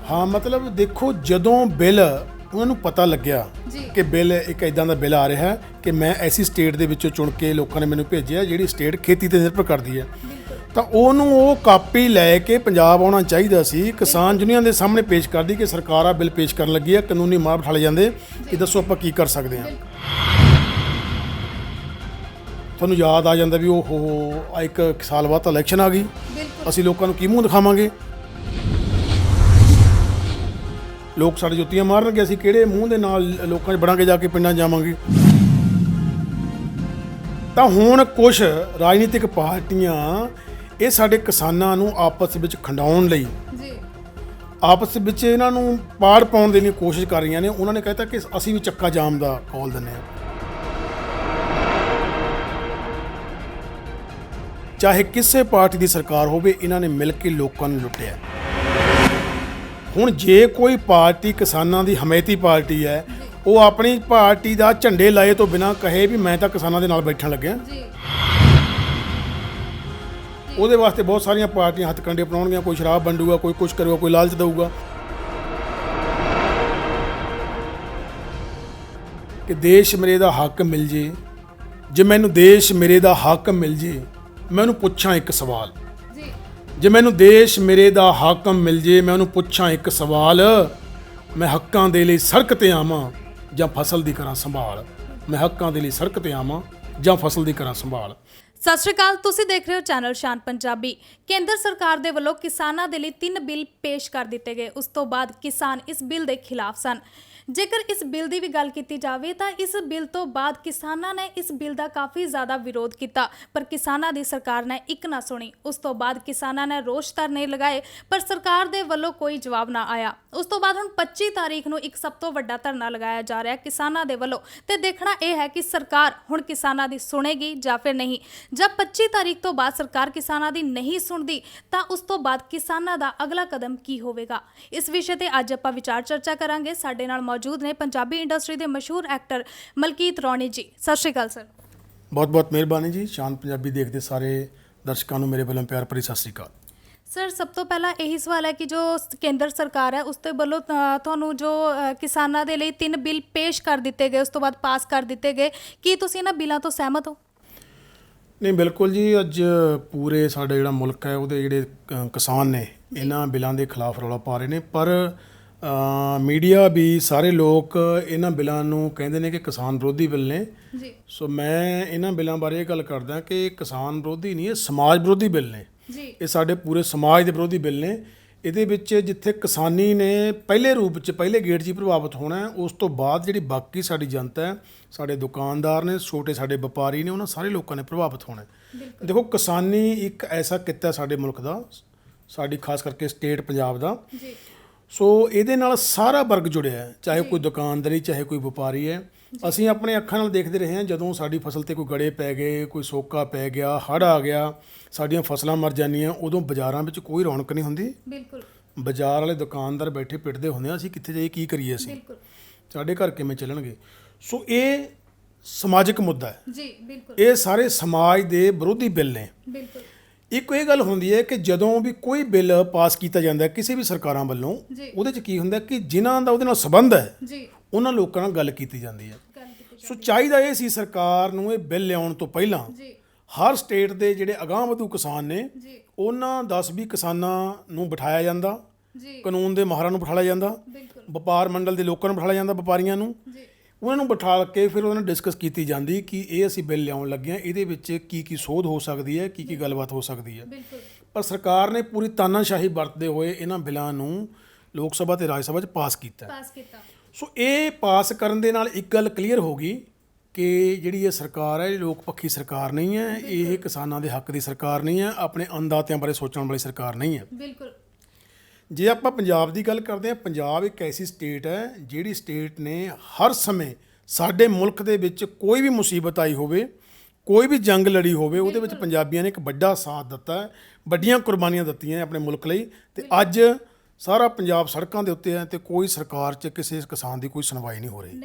हाँ मतलब देखो ਜਦੋਂ ਬਿੱਲ ਉਹਨਾਂ ਨੂੰ ਪਤਾ ਲੱਗਿਆ ਕਿ ਬਿੱਲ ਇੱਕ ਇਦਾਂ ਦਾ ਬਿੱਲ ਆ ਰਿਹਾ ਹੈ ਕਿ ਮੈਂ ਐਸੀ ਸਟੇਟ ਦੇ ਵਿੱਚੋਂ ਚੁਣ ਕੇ ਲੋਕਾਂ ਨੇ ਮੈਨੂੰ ਭੇਜਿਆ ਜਿਹੜੀ ਸਟੇਟ ਖੇਤੀ ਤੇ ਨਿਰਭਰ ਕਰਦੀ ਹੈ ਤਾਂ ਉਹਨੂੰ ਉਹ ਕਾਪੀ ਲੈ ਕੇ ਪੰਜਾਬ ਆਉਣਾ ਚਾਹੀਦਾ ਸੀ। ਕਿਸਾਨ ਯੂਨੀਅਨ ਦੇ ਸਾਹਮਣੇ ਪੇਸ਼ ਕਰਦੀ ਕਿ ਸਰਕਾਰ ਆ ਬਿੱਲ ਪੇਸ਼ ਕਰਨ ਲੱਗੀ ਹੈ, ਕਾਨੂੰਨੀ ਮਾਰ ਬਿਠਾਲੇ ਜਾਂਦੇ ਕਿ ਦੱਸੋ ਆਪਾਂ ਕੀ ਕਰ ਸਕਦੇ ਹਾਂ। ਤੁਹਾਨੂੰ ਯਾਦ ਆ ਜਾਂਦਾ ਵੀ ਉਹ ਇੱਕ ਸਾਲ ਬਾਅਦ ਤਾਂ ਇਲੈਕਸ਼ਨ ਆ ਗਈ, ਅਸੀਂ ਲੋਕਾਂ ਨੂੰ ਕੀ ਮੂੰਹ ਦਿਖਾਵਾਂਗੇ, ਲੋਕ ਸਾਡੇ ਜੁੱਤੀਆਂ ਮਾਰਨਗੇ, ਅਸੀਂ ਕਿਹੜੇ ਮੂੰਹ ਦੇ ਨਾਲ ਲੋਕਾਂ 'ਚ ਬੜਾਂਗੇ ਜਾ ਕੇ ਪਿੰਡਾਂ ਜਾਵਾਂਗੇ। ਤਾਂ ਹੁਣ ਕੁਝ ਰਾਜਨੀਤਿਕ ਪਾਰਟੀਆਂ ਇਹ ਸਾਡੇ ਕਿਸਾਨਾਂ ਨੂੰ ਆਪਸ ਵਿੱਚ ਖੰਡਾਉਣ ਲਈ ਆਪਸ ਵਿੱਚ ਇਹਨਾਂ ਨੂੰ ਪਾੜ ਪਾਉਣ ਦੀ ਕੋਸ਼ਿਸ਼ ਕਰ ਰਹੀਆਂ ਨੇ। ਉਹਨਾਂ ਨੇ ਕਹਿਤਾ ਕਿ ਅਸੀਂ ਵੀ ਚੱਕਾ ਜਾਮ ਦਾ ਕੌਲ ਦਿੰਦੇ ਹਾਂ, ਚਾਹੇ ਕਿਸੇ ਪਾਰਟੀ ਦੀ ਸਰਕਾਰ ਹੋਵੇ, ਇਹਨਾਂ ਨੇ ਮਿਲ ਕੇ ਲੋਕਾਂ ਨੂੰ ਲੁੱਟਿਆ। ਹੁਣ ਜੇ ਕੋਈ ਪਾਰਟੀ ਕਿਸਾਨਾਂ ਦੀ ਹਮਾਇਤੀ ਪਾਰਟੀ ਹੈ, ਉਹ ਆਪਣੀ ਪਾਰਟੀ ਦਾ ਝੰਡੇ ਲਾਏ ਤੋਂ ਬਿਨਾਂ ਕਹੇ ਵੀ ਮੈਂ ਤਾਂ ਕਿਸਾਨਾਂ ਦੇ ਨਾਲ ਬੈਠਣ ਲੱਗਿਆ, ਉਹਦੇ ਵਾਸਤੇ ਬਹੁਤ ਸਾਰੀਆਂ ਪਾਰਟੀਆਂ ਹੱਥ ਕੰਡੇ ਅਪਣਾਉਣਗੀਆਂ। ਕੋਈ ਸ਼ਰਾਬ ਵੰਡੂਗਾ, ਕੋਈ ਕੁਛ ਕਰੂਗਾ, ਕੋਈ ਲਾਲਚ ਦੇਊਗਾ ਕਿ ਦੇਸ਼ ਮੇਰੇ ਦਾ ਹੱਕ ਮਿਲ ਜੇ। ਜੇ ਮੈਨੂੰ ਦੇਸ਼ ਮੇਰੇ ਦਾ ਹੱਕ ਮਿਲ ਜੇ, ਮੈਂ ਉਹਨੂੰ ਪੁੱਛਾਂ ਇੱਕ ਸਵਾਲ, ਜੇ ਮੈਨੂੰ ਦੇਸ਼ ਮੇਰੇ ਦਾ ਹੱਕ ਮਿਲ ਜੇ, ਮੈਂ ਉਹਨੂੰ ਪੁੱਛਾਂ ਇੱਕ ਸਵਾਲ, ਮੈਂ ਹੱਕਾਂ ਦੇ ਲਈ ਸੜਕ ਤੇ ਆਵਾਂ ਜਾਂ ਫਸਲ ਦੀ ਕਰਾਂ ਸੰਭਾਲ। ਮੈਂ ਹੱਕਾਂ ਦੇ ਲਈ ਸੜਕ ਤੇ ਆਵਾਂ ਜਾਂ ਫਸਲ ਦੀ ਕਰਾਂ ਸੰਭਾਲ। ਸਤਿ ਸ਼੍ਰੀ ਅਕਾਲ, ਤੁਸੀਂ ਦੇਖ ਰਹੇ ਹੋ ਚੈਨਲ ਸ਼ਾਨ ਪੰਜਾਬੀ। ਕੇਂਦਰ ਸਰਕਾਰ ਦੇ ਵੱਲੋਂ ਕਿਸਾਨਾਂ ਦੇ ਲਈ 3 ਬਿੱਲ ਪੇਸ਼ ਕਰ ਦਿੱਤੇ ਗਏ। ਉਸ ਤੋਂ ਬਾਅਦ ਕਿਸਾਨ ਇਸ ਬਿੱਲ ਦੇ ਖਿਲਾਫ ਸਨ। ਜੇਕਰ ਇਸ ਬਿੱਲ ਦੀ ਵੀ ਗੱਲ ਕੀਤੀ ਜਾਵੇ ਤਾਂ ਇਸ ਬਿੱਲ ਤੋਂ ਬਾਅਦ ਕਿਸਾਨਾਂ ਨੇ ਇਸ ਬਿੱਲ ਦਾ ਕਾਫੀ ਜ਼ਿਆਦਾ ਵਿਰੋਧ ਕੀਤਾ, ਪਰ ਕਿਸਾਨਾਂ ਦੀ ਸਰਕਾਰ ਨੇ ਇੱਕ ਨਾ ਸੁਣੀ। ਉਸ ਤੋਂ ਬਾਅਦ ਕਿਸਾਨਾਂ ਨੇ ਰੋਸ ਧਰਨੇ ਲਗਾਏ, ਪਰ ਸਰਕਾਰ ਦੇ ਵੱਲੋਂ ਕੋਈ ਜਵਾਬ ਨਾ ਆਇਆ। ਉਸ ਤੋਂ ਬਾਅਦ ਹੁਣ 25 ਤਾਰੀਖ ਨੂੰ ਇੱਕ ਸਭ ਤੋਂ ਵੱਡਾ ਧਰਨਾ ਲਗਾਇਆ ਜਾ ਰਿਹਾ ਕਿਸਾਨਾਂ ਦੇ ਵੱਲੋਂ, ਤੇ ਦੇਖਣਾ ਇਹ ਹੈ ਕਿ ਸਰਕਾਰ ਹੁਣ ਕਿਸਾਨਾਂ ਦੀ ਸੁਣੇਗੀ ਜਾਂ ਫਿਰ ਨਹੀਂ। ਜਦ 25 ਤਾਰੀਖ ਤੋਂ ਬਾਅਦ ਸਰਕਾਰ ਕਿਸਾਨਾਂ ਦੀ ਨਹੀਂ ਸੁਣਦੀ ਤਾਂ ਉਸ ਤੋਂ ਬਾਅਦ ਕਿਸਾਨਾਂ ਦਾ ਅਗਲਾ ਕਦਮ ਕੀ ਹੋਵੇਗਾ, ਇਸ ਵਿਸ਼ੇ ਤੇ ਅੱਜ ਆਪਾਂ ਵਿਚਾਰ ਚਰਚਾ ਕਰਾਂਗੇ। ਸਾਡੇ ਨਾਲ ਮੌਜੂਦ ਨੇ ਪੰਜਾਬੀ ਇੰਡਸਟਰੀ ਦੇ ਮਸ਼ਹੂਰ ਐਕਟਰ ਮਲਕੀਤ ਰੌਣੀ ਜੀ। ਸਤਿ ਸ਼੍ਰੀ ਅਕਾਲ ਸਰ। ਬਹੁਤ ਬਹੁਤ ਮਿਹਰਬਾਨੀ ਜੀ। ਸ਼ਾਨ ਪੰਜਾਬੀ ਦੇਖਦੇ ਸਾਰੇ ਦਰਸ਼ਕਾਂ ਨੂੰ ਮੇਰੇ ਵੱਲੋਂ ਪਿਆਰ ਭਰੀ ਸਤਿ ਸ਼੍ਰੀ ਅਕਾਲ। ਸਰ, ਸਭ ਤੋਂ ਪਹਿਲਾਂ ਇਹੀ ਸਵਾਲ ਹੈ ਕਿ ਜੋ ਕੇਂਦਰ ਸਰਕਾਰ ਹੈ ਉਸ ਦੇ ਵੱਲੋਂ ਤੁਹਾਨੂੰ ਜੋ ਕਿਸਾਨਾਂ ਦੇ ਲਈ 3 ਬਿੱਲ ਪੇਸ਼ ਕਰ ਦਿੱਤੇ ਗਏ, ਉਸ ਤੋਂ ਬਾਅਦ ਪਾਸ ਕਰ ਦਿੱਤੇ ਗਏ, ਕੀ ਤੁਸੀਂ ਇਹਨਾਂ ਬਿੱਲਾਂ ਤੋਂ ਸਹਿਮਤ ਹੋ? ਨਹੀਂ, ਬਿਲਕੁਲ ਜੀ। ਅੱਜ ਪੂਰੇ ਸਾਡਾ ਜਿਹੜਾ ਮੁਲਕ ਹੈ ਉਹਦੇ ਜਿਹੜੇ ਕਿਸਾਨ ਨੇ ਇਹਨਾਂ ਬਿੱਲਾਂ ਦੇ ਖਿਲਾਫ ਰੌਲਾ ਪਾ ਰਹੇ ਨੇ, ਪਰ ਮੀਡੀਆ ਵੀ ਸਾਰੇ ਲੋਕ ਇਹਨਾਂ ਬਿੱਲਾਂ ਨੂੰ ਕਹਿੰਦੇ ਨੇ ਕਿ ਕਿਸਾਨ ਵਿਰੋਧੀ ਬਿੱਲ ਨੇ ਜੀ। ਸੋ ਮੈਂ ਇਹਨਾਂ ਬਿੱਲਾਂ ਬਾਰੇ ਇਹ ਗੱਲ ਕਰਦਾ ਕਿ ਕਿਸਾਨ ਵਿਰੋਧੀ ਨਹੀਂ, ਇਹ ਸਮਾਜ ਵਿਰੋਧੀ ਬਿੱਲ ਨੇ ਜੀ। ਇਹ ਸਾਡੇ ਪੂਰੇ ਸਮਾਜ ਦੇ ਵਿਰੋਧੀ ਬਿੱਲ ਨੇ। ਇਹਦੇ ਵਿੱਚ ਜਿੱਥੇ ਕਿਸਾਨੀ ਨੇ ਪਹਿਲੇ ਰੂਪ 'ਚ ਪਹਿਲੇ ਗੇੜ 'ਚ ਹੀ ਪ੍ਰਭਾਵਿਤ ਹੋਣਾ ਹੈ, ਉਸ ਤੋਂ ਬਾਅਦ ਜਿਹੜੀ ਬਾਕੀ ਸਾਡੀ ਜਨਤਾ ਹੈ, ਸਾਡੇ ਦੁਕਾਨਦਾਰ ਨੇ, ਛੋਟੇ ਸਾਡੇ ਵਪਾਰੀ ਨੇ, ਉਹਨਾਂ ਸਾਰੇ ਲੋਕਾਂ ਨੇ ਪ੍ਰਭਾਵਿਤ ਹੋਣਾ। ਦੇਖੋ, ਕਿਸਾਨੀ ਇੱਕ ਐਸਾ ਕਿੱਤਾ ਸਾਡੇ ਮੁਲਕ ਦਾ, ਸਾਡੀ ਖਾਸ ਕਰਕੇ ਸਟੇਟ ਪੰਜਾਬ ਦਾ। ਸੋ ਇਹਦੇ ਨਾਲ ਸਾਰਾ ਵਰਗ ਜੁੜਿਆ ਹੈ, ਚਾਹੇ ਕੋਈ ਦੁਕਾਨਦਾਰੀ, ਚਾਹੇ ਕੋਈ ਵਪਾਰੀ ਹੈ। ਅਸੀਂ ਆਪਣੇ ਅੱਖਾਂ ਨਾਲ ਦੇਖਦੇ ਰਹੇ ਹਾਂ, ਜਦੋਂ ਸਾਡੀ ਫਸਲ 'ਤੇ ਕੋਈ ਗੜੇ ਪੈ ਗਏ, ਕੋਈ ਸੋਕਾ ਪੈ ਗਿਆ, ਹੜ੍ਹ ਆ ਗਿਆ, ਸਾਡੀਆਂ ਫਸਲਾਂ ਮਰ ਜਾਂਦੀਆਂ, ਉਦੋਂ ਬਾਜ਼ਾਰਾਂ ਵਿੱਚ ਕੋਈ ਰੌਣਕ ਨਹੀਂ ਹੁੰਦੀ। ਬਿਲਕੁਲ, ਬਾਜ਼ਾਰ ਵਾਲੇ ਦੁਕਾਨਦਾਰ ਬੈਠੇ ਪਿੱਟਦੇ ਹੁੰਦੇ ਆ, ਅਸੀਂ ਕਿੱਥੇ ਜਾਈਏ, ਕੀ ਕਰੀਏ, ਅਸੀਂ ਸਾਡੇ ਘਰ ਕਿਵੇਂ ਚੱਲਣਗੇ। ਸੋ ਇਹ ਸਮਾਜਿਕ ਮੁੱਦਾ ਹੈ ਜੀ। ਬਿਲਕੁਲ, ਇਹ ਸਾਰੇ ਸਮਾਜ ਦੇ ਵਿਰੋਧੀ ਬਿੱਲ ਨੇ। ਬਿਲਕੁਲ, ਇੱਕ ਇਹ ਗੱਲ ਹੁੰਦੀ ਹੈ ਕਿ ਜਦੋਂ ਵੀ ਕੋਈ ਬਿੱਲ ਪਾਸ ਕੀਤਾ ਜਾਂਦਾ ਕਿਸੇ ਵੀ ਸਰਕਾਰਾਂ ਵੱਲੋਂ, ਉਹਦੇ 'ਚ ਕੀ ਹੁੰਦਾ ਕਿ ਜਿਨ੍ਹਾਂ ਦਾ ਉਹਦੇ ਨਾਲ ਸੰਬੰਧ ਹੈ ਉਹਨਾਂ ਲੋਕਾਂ ਨਾਲ ਗੱਲ ਕੀਤੀ ਜਾਂਦੀ ਹੈ। ਸੋ ਚਾਹੀਦਾ ਇਹ ਸੀ ਸਰਕਾਰ ਨੂੰ ਇਹ ਬਿੱਲ ਲਿਆਉਣ ਤੋਂ ਪਹਿਲਾਂ ਹਰ ਸਟੇਟ ਦੇ ਜਿਹੜੇ ਅਗਾਂਹਵਧੂ ਕਿਸਾਨ ਨੇ ਉਹਨਾਂ 10-20 ਕਿਸਾਨਾਂ ਨੂੰ ਬਿਠਾਇਆ ਜਾਂਦਾ, ਕਾਨੂੰਨ ਦੇ ਮਾਹਰਾਂ ਨੂੰ ਬਿਠਾਇਆ ਜਾਂਦਾ, ਵਪਾਰ ਮੰਡਲ ਦੇ ਲੋਕਾਂ ਨੂੰ ਬਿਠਾਇਆ ਜਾਂਦਾ, ਵਪਾਰੀਆਂ ਨੂੰ, ਉਹਨਾਂ ਨੂੰ ਬਿਠਾ ਕੇ ਫਿਰ ਉਹਨਾਂ ਨਾਲ ਡਿਸਕਸ ਕੀਤੀ ਜਾਂਦੀ ਕਿ ਇਹ ਅਸੀਂ ਬਿੱਲ ਲਿਆਉਣ ਲੱਗੇ ਹਾਂ, ਇਹਦੇ ਵਿੱਚ ਕੀ ਕੀ ਸੋਧ ਹੋ ਸਕਦੀ ਹੈ, ਕੀ ਕੀ ਗੱਲਬਾਤ ਹੋ ਸਕਦੀ ਹੈ। ਪਰ ਸਰਕਾਰ ਨੇ ਪੂਰੀ ਤਾਨਾਸ਼ਾਹੀ ਵਰਤਦੇ ਹੋਏ ਇਹਨਾਂ ਬਿੱਲਾਂ ਨੂੰ ਲੋਕ ਸਭਾ ਤੇ ਰਾਜ ਸਭਾ 'ਚ ਪਾਸ ਕੀਤਾ। ਸੋ ਇਹ ਪਾਸ ਕਰਨ ਦੇ ਨਾਲ ਇੱਕ ਗੱਲ ਕਲੀਅਰ ਹੋ ਗਈ ਕਿ ਜਿਹੜੀ ਇਹ ਸਰਕਾਰ ਹੈ, ਇਹ ਲੋਕ ਪੱਖੀ ਸਰਕਾਰ ਨਹੀਂ ਹੈ, ਇਹ ਕਿਸਾਨਾਂ ਦੇ ਹੱਕ ਦੀ ਸਰਕਾਰ ਨਹੀਂ ਹੈ, ਆਪਣੇ ਅੰਨਦਾਤਿਆਂ ਬਾਰੇ ਸੋਚਣ ਵਾਲੀ ਸਰਕਾਰ ਨਹੀਂ ਹੈ। ਬਿਲਕੁਲ, ਜੇ ਆਪਾਂ ਪੰਜਾਬ ਦੀ ਗੱਲ ਕਰਦੇ ਹਾਂ, ਪੰਜਾਬ ਇੱਕ ਐਸੀ ਸਟੇਟ ਹੈ ਜਿਹੜੀ ਸਟੇਟ ਨੇ ਹਰ ਸਮੇਂ ਸਾਡੇ ਮੁਲਕ ਦੇ ਵਿੱਚ ਕੋਈ ਵੀ ਮੁਸੀਬਤ ਆਈ ਹੋਵੇ, ਕੋਈ ਵੀ ਜੰਗ ਲੜੀ ਹੋਵੇ, ਉਹਦੇ ਵਿੱਚ ਪੰਜਾਬੀਆਂ ਨੇ ਇੱਕ ਵੱਡਾ ਸਾਥ ਦਿੱਤਾ ਹੈ, ਵੱਡੀਆਂ ਕੁਰਬਾਨੀਆਂ ਦਿੱਤੀਆਂ ਆਪਣੇ ਮੁਲਕ ਲਈ। ਤੇ ਅੱਜ ਸਾਰਾ ਪੰਜਾਬ ਸੜਕਾਂ ਦੇ ਉੱਤੇ ਹੈ ਤੇ ਕੋਈ ਸਰਕਾਰ 'ਚ ਕਿਸੇ ਕਿਸਾਨ ਦੀ ਕੋਈ ਸੁਣਵਾਈ ਨਹੀਂ ਹੋ ਰਹੀ।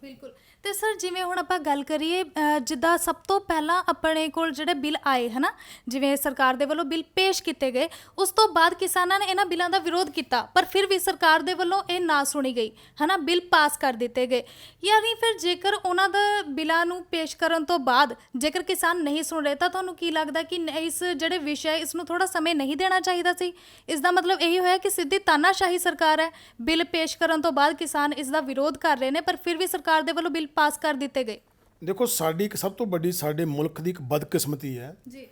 ਬਿਲਕੁਲ, ਤੇ ਸਰ ਜਿਵੇਂ ਹੁਣ ਆਪਾਂ ਗੱਲ ਕਰੀਏ ਜਿੱਦਾਂ ਸਭ ਤੋਂ ਪਹਿਲਾਂ ਆਪਣੇ ਕੋਲ ਜਿਹੜੇ ਬਿੱਲ ਆਏ ਹਨਾ, ਜਿਵੇਂ ਸਰਕਾਰ ਦੇ ਵੱਲੋਂ ਬਿੱਲ ਪੇਸ਼ ਕੀਤੇ ਗਏ, ਉਸ ਤੋਂ ਬਾਅਦ ਕਿਸਾਨਾਂ ਨੇ ਇਹਨਾਂ ਬਿੱਲਾਂ ਦਾ ਵਿਰੋਧ ਕੀਤਾ, ਪਰ ਫਿਰ ਵੀ ਸਰਕਾਰ ਦੇ ਵੱਲੋਂ ਇਹ ਨਾ ਸੁਣੀ ਗਈ ਹਨਾ, ਬਿੱਲ ਪਾਸ ਕਰ ਦਿੱਤੇ ਗਏ। ਯਾਨੀ ਫਿਰ ਜੇਕਰ ਉਹਨਾਂ ਦਾ ਬਿੱਲਾਂ ਨੂੰ ਪੇਸ਼ ਕਰਨ ਤੋਂ ਬਾਅਦ ਜੇਕਰ ਕਿਸਾਨ ਨਹੀਂ ਸੁਣ ਰਹੇ ਤਾਂ ਤੁਹਾਨੂੰ ਕੀ ਲੱਗਦਾ ਕਿ ਇਸ ਜਿਹੜੇ ਵਿਸ਼ੇ ਇਸ ਨੂੰ ਥੋੜਾ ਸਮੇਂ ਨਹੀਂ ਦੇਣਾ ਚਾਹੀਦਾ ਸੀ? ਇਸ ਦਾ ਮਤਲਬ ਇਹੀ ਹੋਇਆ ਕਿ ਸਿੱਧੀ ਤਾਨਾਸ਼ਾਹੀ ਸਰਕਾਰ ਹੈ, ਬਿੱਲ ਪੇਸ਼ ਕਰਨ ਤੋਂ ਬਾਅਦ ਕਿਸਾਨ ਇਸ ਦਾ ਵਿਰੋਧ ਕਰ ਰਹੇ ਨੇ ਪਰ ਫਿਰ ਵੀ ਸਰਕਾਰ ਦੇ ਵੱਲੋਂ ਬਿੱਲ ਪਾਸ ਕਰ ਦਿੱਤੇ ਗਏ। ਦੇਖੋ, ਸਾਡੀ ਇੱਕ ਸਭ ਤੋਂ ਵੱਡੀ ਸਾਡੇ ਮੁਲਕ ਦੀ ਇੱਕ ਬਦਕਿਸਮਤੀ ਹੈ ਜੀ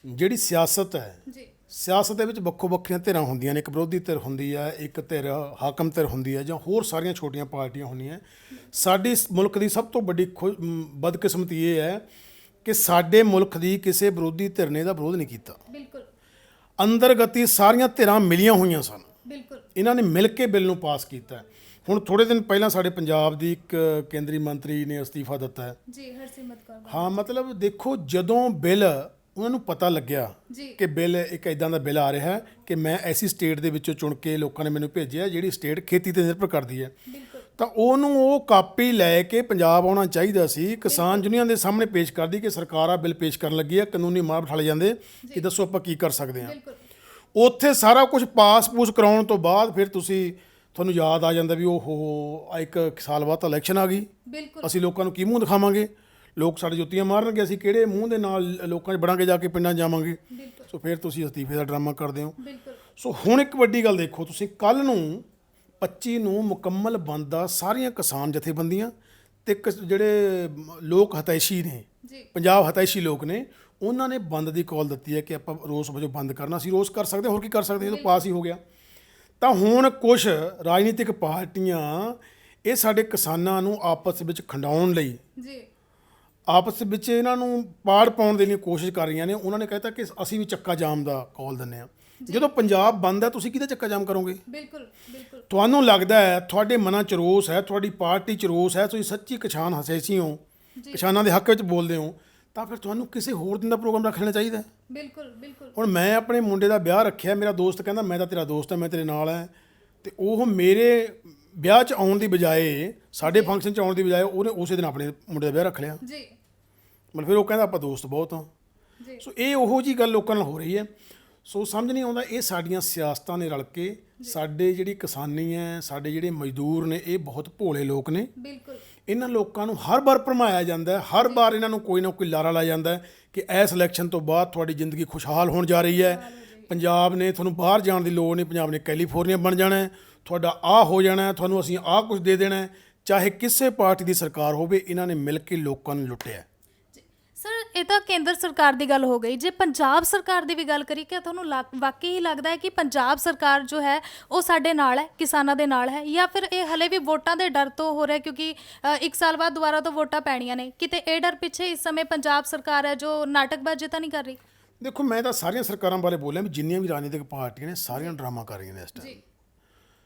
ਜਿਹੜੀ ਸਿਆਸਤ ਹੈ। ਜੀ ਸਿਆਸਤ ਦੇ ਵਿੱਚ ਵੱਖੋ ਵੱਖਰੀਆਂ ਧਿਰਾਂ ਹੁੰਦੀਆਂ ਨੇ, ਇੱਕ ਵਿਰੋਧੀ ਧਿਰ ਹੁੰਦੀ ਹੈ, ਇੱਕ ਧਿਰ ਹਾਕਮ ਧਿਰ ਹੁੰਦੀ ਹੈ, ਜਾਂ ਹੋਰ ਸਾਰੀਆਂ ਛੋਟੀਆਂ ਪਾਰਟੀਆਂ ਹੁੰਦੀਆਂ। ਸਾਡੀ ਇਸ ਮੁਲਕ ਦੀ ਸਭ ਤੋਂ ਵੱਡੀ ਬਦਕਿਸਮਤੀ ਇਹ ਹੈ ਕਿ ਸਾਡੇ ਮੁਲਕ ਦੀ ਕਿਸੇ ਵਿਰੋਧੀ ਧਿਰ ਨੇ ਇਹਦਾ ਵਿਰੋਧ ਨਹੀਂ ਕੀਤਾ। ਬਿਲਕੁਲ ਅੰਦਰਗਤੀ ਸਾਰੀਆਂ ਧਿਰਾਂ ਮਿਲੀਆਂ ਹੋਈਆਂ ਸਨ, ਬਿਲਕੁਲ ਇਹਨਾਂ ਨੇ ਮਿਲ ਕੇ ਬਿੱਲ ਨੂੰ ਪਾਸ ਕੀਤਾ। ਹੁਣ ਥੋੜ੍ਹੇ ਦਿਨ ਪਹਿਲਾਂ ਸਾਡੇ ਪੰਜਾਬ ਦੀ ਇੱਕ ਕੇਂਦਰੀ ਮੰਤਰੀ ਨੇ ਅਸਤੀਫਾ ਦਿੱਤਾ ਹੈ। ਜੀ ਹਰਸਿਮਰਤ ਕੌਰ ਬਾਦਲ। ਹਾਂ, ਮਤਲਬ ਦੇਖੋ, ਜਦੋਂ ਬਿੱਲ ਉਹਨਾਂ ਨੂੰ ਪਤਾ ਲੱਗਿਆ ਜੀ ਕਿ ਬਿੱਲ ਇੱਕ ਇਦਾਂ ਦਾ ਬਿੱਲ ਆ ਰਿਹਾ ਹੈ ਕਿ ਮੈਂ ਐਸੀ ਸਟੇਟ ਦੇ ਵਿੱਚੋਂ ਚੁਣ ਕੇ ਲੋਕਾਂ ਨੇ ਮੈਨੂੰ ਭੇਜਿਆ ਜਿਹੜੀ ਸਟੇਟ ਖੇਤੀ ਤੇ ਨਿਰਭਰ ਕਰਦੀ ਹੈ, ਬਿਲਕੁਲ ਤਾਂ ਉਹਨੂੰ ਉਹ ਕਾਪੀ ਲੈ ਕੇ ਪੰਜਾਬ ਆਉਣਾ ਚਾਹੀਦਾ ਸੀ, ਕਿਸਾਨ ਯੂਨੀਅਨ ਦੇ ਸਾਹਮਣੇ ਪੇਸ਼ ਕਰਦੀ ਕਿ ਸਰਕਾਰ ਆ ਬਿੱਲ ਪੇਸ਼ ਕਰਨ ਲੱਗੀ ਹੈ, ਕਾਨੂੰਨੀ ਮਾਰ ਬਿਠਾਲੇ ਜਾਂਦੇ ਕਿ ਦੱਸੋ ਆਪਾਂ ਕੀ ਕਰ ਸਕਦੇ ਹਾਂ। ਬਿਲਕੁਲ ਉੱਥੇ ਸਾਰਾ ਕੁਝ ਪਾਸ-ਪੂਸ ਕਰਾਉਣ ਤੋਂ ਬਾਅਦ ਫਿਰ ਤੁਹਾਨੂੰ ਯਾਦ ਆ ਜਾਂਦਾ ਵੀ ਉਹ ਇੱਕ ਸਾਲ ਬਾਅਦ ਤਾਂ ਇਲੈਕਸ਼ਨ ਆ ਗਈ, ਬਿਲਕੁਲ ਅਸੀਂ ਲੋਕਾਂ ਨੂੰ ਕੀ ਮੂੰਹ ਦਿਖਾਵਾਂਗੇ, ਲੋਕ ਸਾਡੇ ਜੁੱਤੀਆਂ ਮਾਰਨਗੇ, ਅਸੀਂ ਕਿਹੜੇ ਮੂੰਹ ਦੇ ਨਾਲ ਲੋਕਾਂ 'ਚ ਵੜਾਂਗੇ, ਜਾ ਕੇ ਪਿੰਡਾਂ 'ਚ ਜਾਵਾਂਗੇ। ਬਿਲਕੁਲ ਸੋ ਫਿਰ ਤੁਸੀਂ ਅਸਤੀਫੇ ਦਾ ਡਰਾਮਾ ਕਰਦੇ ਹੋ। ਬਿਲਕੁਲ ਸੋ ਹੁਣ ਇੱਕ ਵੱਡੀ ਗੱਲ ਦੇਖੋ, ਤੁਸੀਂ ਕੱਲ੍ਹ ਨੂੰ 25 ਨੂੰ ਮੁਕੰਮਲ ਬੰਦ ਦਾ ਸਾਰੀਆਂ ਕਿਸਾਨ ਜਥੇਬੰਦੀਆਂ ਤੇ ਜਿਹੜੇ ਲੋਕ ਹਤੈਸ਼ੀ ਨੇ, ਜੀ ਪੰਜਾਬ ਹਤੈਸ਼ੀ ਲੋਕ ਨੇ, ਉਹਨਾਂ ਨੇ ਬੰਦ ਦੀ ਕਾਲ ਦਿੱਤੀ ਹੈ ਕਿ ਆਪਾਂ ਰੋਸ ਵਜੋਂ ਬੰਦ ਕਰਨਾ। ਅਸੀਂ ਰੋਸ ਕਰ ਸਕਦੇ, ਹੋਰ ਕੀ ਕਰ ਸਕਦੇ, ਜਦੋਂ ਪਾਸ ਹੀ ਹੋ ਗਿਆ। ਤਾਂ ਹੁਣ ਕੁਝ ਰਾਜਨੀਤਿਕ ਪਾਰਟੀਆਂ ਇਹ ਸਾਡੇ ਕਿਸਾਨਾਂ ਨੂੰ ਆਪਸ ਵਿੱਚ ਖੰਡਾਉਣ ਲਈ, ਜੀ ਆਪਸ ਵਿੱਚ ਇਹਨਾਂ ਨੂੰ ਪਾੜ ਪਾਉਣ ਦੇ ਲਈ ਕੋਸ਼ਿਸ਼ ਕਰ ਰਹੀਆਂ ਨੇ। ਉਹਨਾਂ ਨੇ ਕਹਿਤਾ ਕਿ ਅਸੀਂ ਵੀ ਚੱਕਾ ਜਾਮ ਦਾ ਕਾਲ ਦਿੰਦੇ ਹਾਂ। ਜਦੋਂ ਪੰਜਾਬ ਬੰਦ ਹੈ, ਤੁਸੀਂ ਕਿਹਦਾ ਚੱਕਾ ਜਾਮ ਕਰੋਗੇ? ਬਿਲਕੁਲ ਬਿਲਕੁਲ ਤੁਹਾਨੂੰ ਲੱਗਦਾ ਹੈ, ਤੁਹਾਡੇ ਮਨਾਂ 'ਚ ਰੋਸ ਹੈ, ਤੁਹਾਡੀ ਪਾਰਟੀ 'ਚ ਰੋਸ ਹੈ, ਤੁਸੀਂ ਸੱਚੀ ਕਿਸਾਨ ਹਤੈਸ਼ੀ ਹੋ, ਕਿਸਾਨਾਂ ਦੇ ਹੱਕ ਵਿੱਚ ਬੋਲਦੇ ਹੋ, ਤਾਂ ਫਿਰ ਤੁਹਾਨੂੰ ਕਿਸੇ ਹੋਰ ਦਿਨ ਦਾ ਪ੍ਰੋਗਰਾਮ ਰੱਖ ਲੈਣਾ ਚਾਹੀਦਾ ਹੈ। ਬਿਲਕੁਲ ਬਿਲਕੁਲ ਹੁਣ ਮੈਂ ਆਪਣੇ ਮੁੰਡੇ ਦਾ ਵਿਆਹ ਰੱਖਿਆ, ਮੇਰਾ ਦੋਸਤ ਕਹਿੰਦਾ ਮੈਂ ਤਾਂ ਤੇਰਾ ਦੋਸਤ ਹਾਂ, ਮੈਂ ਤੇਰੇ ਨਾਲ ਹਾਂ, ਤੇ ਉਹ ਮੇਰੇ ਵਿਆਹ 'ਚ ਆਉਣ ਦੀ ਬਜਾਏ, ਸਾਡੇ ਫੰਕਸ਼ਨ 'ਚ ਆਉਣ ਦੀ ਬਜਾਏ, ਉਹਨੇ ਉਸੇ ਦਿਨ ਆਪਣੇ ਮੁੰਡੇ ਦਾ ਵਿਆਹ ਰੱਖ ਲਿਆ। ਜੀ ਮਤਲਬ ਫਿਰ ਉਹ ਕਹਿੰਦਾ ਆਪਾਂ ਦੋਸਤ ਬਹੁਤ ਹਾਂ। ਜੀ ਸੋ ਇਹ ਉਹੋ ਜਿਹੀ ਗੱਲ ਲੋਕਾਂ ਨਾਲ ਹੋ ਰਹੀ ਹੈ। ਸੋ ਸਮਝ ਨਹੀਂ ਆਉਂਦਾ, ਇਹ ਸਾਡੀਆਂ ਸਿਆਸਤਾਂ ਨੇ ਰਲ ਕੇ ਸਾਡੇ ਜਿਹੜੀ ਕਿਸਾਨੀ ਹੈ, ਸਾਡੇ ਜਿਹੜੇ ਮਜ਼ਦੂਰ ਨੇ, ਇਹ ਬਹੁਤ ਭੋਲੇ ਲੋਕ ਨੇ। ਬਿਲਕੁਲ ਇਹਨਾਂ ਲੋਕਾਂ ਨੂੰ ਹਰ ਵਾਰ ਭਰਮਾਇਆ ਜਾਂਦਾ ਹੈ, ਹਰ ਵਾਰ ਇਹਨਾਂ ਨੂੰ ਕੋਈ ਨਾ ਕੋਈ ਲਾਰਾ ਲਾਇਆ ਜਾਂਦਾ ਹੈ ਕਿ ਇਸ ਇਲੈਕਸ਼ਨ ਤੋਂ ਬਾਅਦ ਤੁਹਾਡੀ ਜ਼ਿੰਦਗੀ ਖੁਸ਼ਹਾਲ ਹੋਣ ਜਾ ਰਹੀ ਹੈ, ਪੰਜਾਬ ਨੇ ਤੁਹਾਨੂੰ ਬਾਹਰ ਜਾਣ ਦੀ ਲੋੜ ਨਹੀਂ, ਪੰਜਾਬ ਨੇ ਕੈਲੀਫੋਰਨੀਆ ਬਣ ਜਾਣਾ ਹੈ, ਤੁਹਾਡਾ ਆਹ ਹੋ ਜਾਣਾ ਹੈ, ਤੁਹਾਨੂੰ ਅਸੀਂ ਆਹ ਕੁਝ ਦੇ ਦੇਣਾ ਹੈ। ਚਾਹੇ ਕਿਸੇ ਪਾਰਟੀ ਦੀ ਸਰਕਾਰ ਹੋਵੇ, ਇਹਨਾਂ ਨੇ ਮਿਲ ਕੇ ਲੋਕਾਂ ਨੂੰ ਲੁੱਟਿਆ। ਸਰ ਇਹ ਤਾਂ ਕੇਂਦਰ ਸਰਕਾਰ ਦੀ ਗੱਲ ਹੋ ਗਈ, ਜੇ ਪੰਜਾਬ ਸਰਕਾਰ ਦੀ ਵੀ ਗੱਲ ਕਰੀ, ਕਿ ਤੁਹਾਨੂੰ ਵਾਕਈ ਹੀ ਲੱਗਦਾ ਹੈ ਕਿ ਪੰਜਾਬ ਸਰਕਾਰ ਜੋ ਹੈ ਉਹ ਸਾਡੇ ਨਾਲ ਹੈ, ਕਿਸਾਨਾਂ ਦੇ ਨਾਲ ਹੈ, ਜਾਂ ਫਿਰ ਇਹ ਹਲੇ ਵੀ ਵੋਟਾਂ ਦੇ ਡਰ ਤੋਂ ਹੋ ਰਿਹਾ, ਕਿਉਂਕਿ 1 ਸਾਲ ਬਾਅਦ ਦੁਬਾਰਾ ਤੋਂ ਵੋਟਾਂ ਪੈਣੀਆਂ ਨੇ, ਕਿਤੇ ਇਹ ਡਰ ਪਿੱਛੇ ਇਸ ਸਮੇਂ ਪੰਜਾਬ ਸਰਕਾਰ ਹੈ ਜੋ ਨਾਟਕਬਾਜ਼ੀ ਤਾਂ ਨਹੀਂ ਕਰ ਰਹੀ? ਦੇਖੋ, ਮੈਂ ਤਾਂ ਸਾਰੀਆਂ ਸਰਕਾਰਾਂ ਬਾਰੇ ਬੋਲਿਆ ਵੀ ਜਿੰਨੀਆਂ ਵੀ ਰਾਜਨੀਤਿਕ ਪਾਰਟੀਆਂ ਨੇ ਸਾਰੀਆਂ ਡਰਾਮਾ ਕਰ ਰਹੀਆਂ ਨੇ ਇਸ ਟਾਈਮ।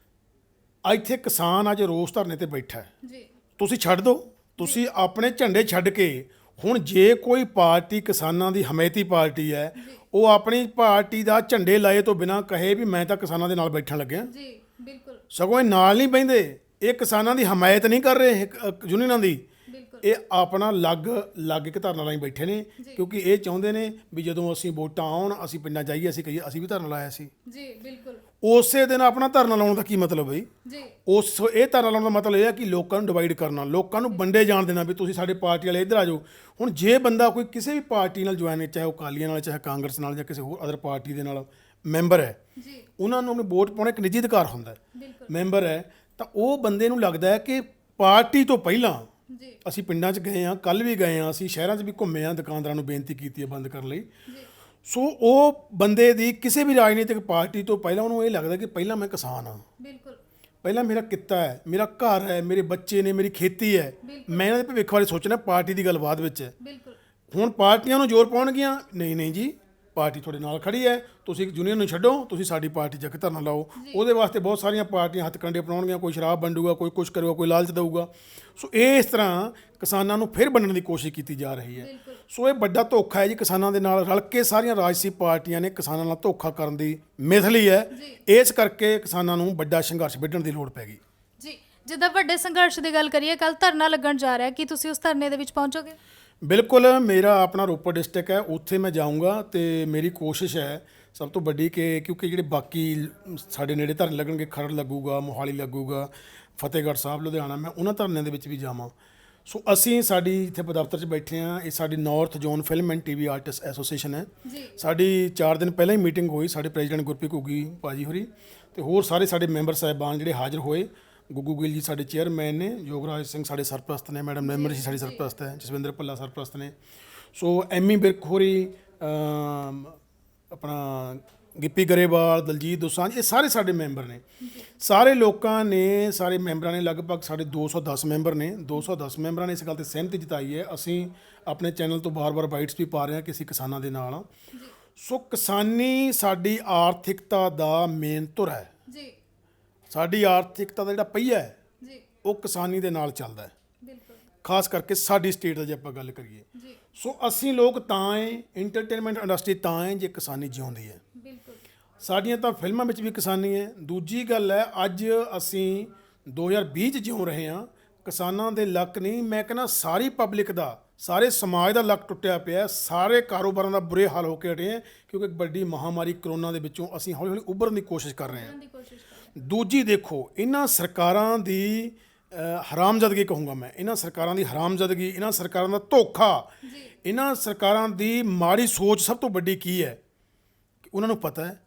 ਇੱਥੇ ਕਿਸਾਨ ਅੱਜ ਰੋਸ ਧਰਨੇ ਤੇ ਬੈਠਾ ਹੈ, ਜੀ ਤੁਸੀਂ ਛੱਡ ਦਿਓ, ਤੁਸੀਂ ਆਪਣੇ ਝੰਡੇ ਛੱਡ ਕੇ, ਹੁਣ ਜੇ ਕੋਈ ਪਾਰਟੀ ਕਿਸਾਨਾਂ ਦੀ ਹਮਾਇਤੀ ਪਾਰਟੀ ਹੈ, ਉਹ ਆਪਣੀ ਪਾਰਟੀ ਦਾ ਝੰਡੇ ਲਾਏ ਤੋਂ ਬਿਨਾਂ ਕਹੇ ਵੀ ਮੈਂ ਤਾਂ ਕਿਸਾਨਾਂ ਦੇ ਨਾਲ ਬੈਠਣ ਲੱਗਿਆ, ਜੀ ਬਿਲਕੁਲ ਸਗੋਂ ਇਹ ਨਾਲ ਨਹੀਂ ਬਹਿੰਦੇ, ਇਹ ਕਿਸਾਨਾਂ ਦੀ ਹਮਾਇਤ ਨਹੀਂ ਕਰ ਰਹੇ ਯੂਨੀਅਨਾਂ ਦੀ, ਬਿਲਕੁਲ ਇਹ ਆਪਣਾ ਲੱਗ ਇੱਕ ਧਰਨਾ ਲਾਈ ਬੈਠੇ ਨੇ, ਕਿਉਂਕਿ ਇਹ ਚਾਹੁੰਦੇ ਨੇ ਵੀ ਜਦੋਂ ਅਸੀਂ ਵੋਟਾਂ ਆਉਣ, ਅਸੀਂ ਪਿੰਡਾਂ ਜਾਈਏ, ਅਸੀਂ ਕਹੀਏ ਅਸੀਂ ਵੀ ਧਰਨਾ ਲਾਇਆ ਸੀ। ਜੀ ਬਿਲਕੁਲ ਉਸੇ ਦਿਨ ਆਪਣਾ ਧਰਨਾ ਲਾਉਣ ਦਾ ਕੀ ਮਤਲਬ ਹੈ? ਜੀ ਇਹ ਧਰਨਾ ਲਾਉਣ ਦਾ ਮਤਲਬ ਇਹ ਹੈ ਕਿ ਲੋਕਾਂ ਨੂੰ ਡਿਵਾਈਡ ਕਰਨਾ, ਲੋਕਾਂ ਨੂੰ ਵੰਡੇ ਜਾਣ ਦੇਣਾ ਵੀ ਤੁਸੀਂ ਸਾਡੇ ਪਾਰਟੀ ਵਾਲੇ ਇੱਧਰ ਆ ਜਾਓ। ਹੁਣ ਜੇ ਬੰਦਾ ਕੋਈ ਕਿਸੇ ਵੀ ਪਾਰਟੀ ਨਾਲ ਜੁਆਇਨ, ਚਾਹੇ ਉਹ ਅਕਾਲੀਆਂ ਨਾਲ, ਚਾਹੇ ਕਾਂਗਰਸ ਨਾਲ, ਜਾਂ ਕਿਸੇ ਹੋਰ ਅਦਰ ਪਾਰਟੀ ਦੇ ਨਾਲ ਮੈਂਬਰ ਹੈ, ਜੀ ਉਹਨਾਂ ਨੂੰ ਆਪਣੀ ਵੋਟ ਪਾਉਣਾ ਇੱਕ ਨਿੱਜੀ ਅਧਿਕਾਰ ਹੁੰਦਾ ਹੈ। ਬਿਲਕੁਲ ਮੈਂਬਰ ਹੈ ਤਾਂ ਉਹ ਬੰਦੇ ਨੂੰ ਲੱਗਦਾ ਹੈ ਕਿ ਪਾਰਟੀ ਤੋਂ ਪਹਿਲਾਂ ਜੀ ਅਸੀਂ ਪਿੰਡਾਂ 'ਚ ਗਏ ਹਾਂ, ਕੱਲ੍ਹ ਵੀ ਗਏ ਹਾਂ, ਅਸੀਂ ਸ਼ਹਿਰਾਂ 'ਚ ਵੀ ਘੁੰਮੇ ਹਾਂ, ਦੁਕਾਨਦਾਰਾਂ ਨੂੰ ਬੇਨਤੀ ਕੀਤੀ ਹੈ ਬੰਦ ਕਰਨ ਲਈ। ਜੀ ਸੋ ਉਹ ਬੰਦੇ ਦੀ ਕਿਸੇ ਵੀ ਰਾਜਨੀਤਿਕ ਪਾਰਟੀ ਤੋਂ ਪਹਿਲਾਂ ਉਹਨੂੰ ਇਹ ਲੱਗਦਾ ਕਿ ਪਹਿਲਾਂ ਮੈਂ ਕਿਸਾਨ ਹਾਂ, ਬਿਲਕੁਲ ਪਹਿਲਾਂ ਮੇਰਾ ਕਿੱਤਾ ਹੈ, ਮੇਰਾ ਘਰ ਹੈ, ਮੇਰੇ ਬੱਚੇ ਨੇ, ਮੇਰੀ ਖੇਤੀ ਹੈ, ਮੈਂ ਇਹਨਾਂ ਦੇ ਭਵਿੱਖ ਬਾਰੇ ਸੋਚਣਾ, ਪਾਰਟੀ ਦੀ ਗੱਲ ਬਾਅਦ ਵਿੱਚ ਹੈ। ਬਿਲਕੁਲ ਹੁਣ ਪਾਰਟੀਆਂ ਨੂੰ ਜ਼ੋਰ ਪਾਉਣਗੀਆਂ, ਨਹੀਂ ਨਹੀਂ ਜੀ, ਪਾਰਟੀ ਤੁਹਾਡੇ ਨਾਲ ਖੜੀ ਹੈ, ਤੁਸੀਂ ਯੂਨੀਅਨ ਨੂੰ ਛੱਡੋ, ਤੁਸੀਂ ਸਾਡੀ ਪਾਰਟੀ 'ਚ ਧਰਨਾ ਲਾਓ। ਉਹਦੇ ਵਾਸਤੇ ਬਹੁਤ ਸਾਰੀਆਂ ਪਾਰਟੀਆਂ ਹੱਥਕੰਡੇ ਅਪਣਾਉਣਗੀਆਂ, ਕੋਈ ਸ਼ਰਾਬ ਵੰਡੂਗਾ, ਕੋਈ ਕੁਛ ਕਰੂਗਾ, ਕੋਈ ਲਾਲਚ ਦੇਊਗਾ। ਸੋ ਇਸ ਤਰ੍ਹਾਂ ਕਿਸਾਨਾਂ ਨੂੰ ਫਿਰ ਵੰਡਣ ਦੀ ਕੋਸ਼ਿਸ਼ ਕੀਤੀ ਜਾ ਰਹੀ ਹੈ। ਸੋ ਇਹ ਵੱਡਾ ਧੋਖਾ ਹੈ ਜੀ, ਕਿਸਾਨਾਂ ਦੇ ਨਾਲ ਰਲ ਕੇ ਸਾਰੀਆਂ ਰਾਜਸੀ ਪਾਰਟੀਆਂ ਨੇ ਕਿਸਾਨਾਂ ਨਾਲ ਧੋਖਾ ਕਰਨ ਦੀ ਮਿਥ ਲਈ ਹੈ। ਇਸ ਕਰਕੇ ਕਿਸਾਨਾਂ ਨੂੰ ਵੱਡਾ ਸੰਘਰਸ਼ ਵਿੱਢਣ ਦੀ ਲੋੜ ਪੈ ਗਈ। ਜੀ ਜਿੱਦਾਂ ਵੱਡੇ ਸੰਘਰਸ਼ ਦੀ ਗੱਲ ਕਰੀਏ, ਕੱਲ ਧਰਨਾ ਲੱਗਣ ਜਾ ਰਿਹਾ, ਕੀ ਤੁਸੀਂ ਉਸ ਧਰਨੇ ਦੇ ਵਿੱਚ ਪਹੁੰਚੋਗੇ? ਬਿਲਕੁਲ, ਮੇਰਾ ਆਪਣਾ ਰੋਪੜ ਡਿਸਟ੍ਰਿਕਟ ਹੈ, ਉੱਥੇ ਮੈਂ ਜਾਊਂਗਾ ਤੇ ਮੇਰੀ ਕੋਸ਼ਿਸ਼ ਹੈ ਸਭ ਤੋਂ ਵੱਡੀ ਕਿ ਕਿਉਂਕਿ ਜਿਹੜੇ ਬਾਕੀ ਸਾਡੇ ਨੇੜੇ ਧਰਨੇ ਲੱਗਣਗੇ, ਖਰੜ ਲੱਗੂਗਾ, ਮੋਹਾਲੀ ਲੱਗੂਗਾ, ਫਤਿਹਗੜ੍ਹ ਸਾਹਿਬ, ਲੁਧਿਆਣਾ, ਮੈਂ ਉਹਨਾਂ ਧਰਨਿਆਂ ਦੇ ਵਿੱਚ ਵੀ ਜਾਵਾਂ। ਸੋ ਅਸੀਂ ਸਾਡੀ ਇੱਥੇ ਦਫ਼ਤਰ 'ਚ ਬੈਠੇ ਹਾਂ, ਇਹ ਸਾਡੀ north zone film and TV artist association ਹੈ ਜੀ। ਸਾਡੀ 4 ਦਿਨ ਪਹਿਲਾਂ ਹੀ ਮੀਟਿੰਗ ਹੋਈ, ਸਾਡੇ ਪ੍ਰੈਜ਼ੀਡੈਂਟ ਗੁਰਪ੍ਰੀਤ ਘੁੱਗੀ ਭਾਜੀ ਹੋਰੀ ਤੇ ਹੋਰ ਸਾਰੇ ਸਾਡੇ ਮੈਂਬਰ ਸਾਹਿਬਾਨ ਜਿਹੜੇ ਹਾਜ਼ਰ ਹੋਏ। ਗੁੱਗੂ ਗਿੱਲ ਜੀ ਸਾਡੇ ਚੇਅਰਮੈਨ ਨੇ, ਯੋਗਰਾਜ ਸਿੰਘ ਸਾਡੇ ਸਰਪ੍ਰਸਤ ਨੇ, ਮੈਡਮ ਨਿਰਮਲ ਜੀ ਸਾਡੀ ਸਰਪ੍ਰਸਤ ਹੈ, ਜਸਵਿੰਦਰ ਭੱਲਾ ਸਰਪ੍ਰਸਤ ਨੇ, ਸੋ ਐਮੀ ਬਿਰਕ ਹੋਰੀ, ਆਪਣਾ ਗਿੱਪੀ ਗਰੇਵਾਲ, ਦਲਜੀਤ ਦੋਸਾਂਝ, ਇਹ ਸਾਰੇ ਸਾਡੇ ਮੈਂਬਰ ਨੇ। ਸਾਰੇ ਲੋਕਾਂ ਨੇ, ਸਾਰੇ ਮੈਂਬਰਾਂ ਨੇ, ਲਗਭਗ ਸਾਡੇ 210 ਮੈਂਬਰ ਨੇ, 210 ਮੈਂਬਰਾਂ ਨੇ ਇਸ ਗੱਲ ਤੇ ਸਹਿਮਤੀ ਜਤਾਈ ਹੈ। ਅਸੀਂ ਆਪਣੇ ਚੈਨਲ ਤੋਂ ਬਾਰ-ਬਾਰ ਬਾਈਟਸ ਵੀ ਪਾ ਰਹੇ ਹਾਂ ਕਿ ਅਸੀਂ ਕਿਸਾਨਾਂ ਦੇ ਨਾਲ ਹਾਂ। ਸੋ ਕਿਸਾਨੀ ਸਾਡੀ ਆਰਥਿਕਤਾ ਦਾ ਮੇਨ ਧੁਰ ਹੈ ਜੀ। ਸਾਡੀ ਆਰਥਿਕਤਾ ਦਾ ਜਿਹੜਾ ਪਹੀਆ ਹੈ ਜੀ, ਉਹ ਕਿਸਾਨੀ ਦੇ ਨਾਲ ਚੱਲਦਾ ਹੈ, ਬਿਲਕੁਲ ਖਾਸ ਕਰਕੇ ਸਾਡੀ ਸਟੇਟ ਦਾ ਜੇ ਆਪਾਂ ਗੱਲ ਕਰੀਏ। ਜੀ, ਸੋ ਅਸੀਂ ਲੋਕ ਤਾਂ ਹੈ, ਇੰਟਰਟੇਨਮੈਂਟ ਇੰਡਸਟਰੀ ਤਾਂ ਹੈ ਜੇ ਕਿਸਾਨੀ ਜਿਉਂਦੀ ਹੈ। ਬਿਲਕੁਲ ਸਾਡੀਆਂ ਤਾਂ ਫਿਲਮਾਂ ਵਿੱਚ ਵੀ ਕਿਸਾਨੀ ਹੈ। ਦੂਜੀ ਗੱਲ ਹੈ, ਅੱਜ ਅਸੀਂ 2020 'ਚ ਜਿਉਂ ਰਹੇ ਹਾਂ, ਕਿਸਾਨਾਂ ਦੇ ਲੱਕ ਨਹੀਂ, ਮੈਂ ਕਹਿੰਦਾ ਸਾਰੀ ਪਬਲਿਕ ਦਾ, ਸਾਰੇ ਸਮਾਜ ਦਾ ਲੱਕ ਟੁੱਟਿਆ ਪਿਆ, ਸਾਰੇ ਕਾਰੋਬਾਰਾਂ ਦਾ ਬੁਰੇ ਹਾਲ ਹੋ ਕੇ ਹਟੇ ਹੈ, ਕਿਉਂਕਿ ਇੱਕ ਵੱਡੀ ਮਹਾਮਾਰੀ ਕਰੋਨਾ ਦੇ ਵਿੱਚੋਂ ਅਸੀਂ ਹੌਲੀ ਹੌਲੀ ਉੱਭਰਨ ਦੀ ਕੋਸ਼ਿਸ਼ ਕਰ ਰਹੇ ਹਾਂ। ਦੀ ਕੋਸ਼ਿਸ਼ ਕਰ ਦੂਜੀ ਦੇਖੋ, ਇਹਨਾਂ ਸਰਕਾਰਾਂ ਦੀ ਹਰਾਮਜ਼ਦਗੀ ਕਹੂੰਗਾ ਮੈਂ, ਇਹਨਾਂ ਸਰਕਾਰਾਂ ਦੀ ਹਰਾਮਜ਼ਦਗੀ, ਇਹਨਾਂ ਸਰਕਾਰਾਂ ਦਾ ਧੋਖਾ, ਇਹਨਾਂ ਸਰਕਾਰਾਂ ਦੀ ਮਾੜੀ ਸੋਚ ਸਭ ਤੋਂ ਵੱਡੀ ਕੀ ਹੈ ਕਿ ਉਹਨਾਂ ਨੂੰ ਪਤਾ ਹੈ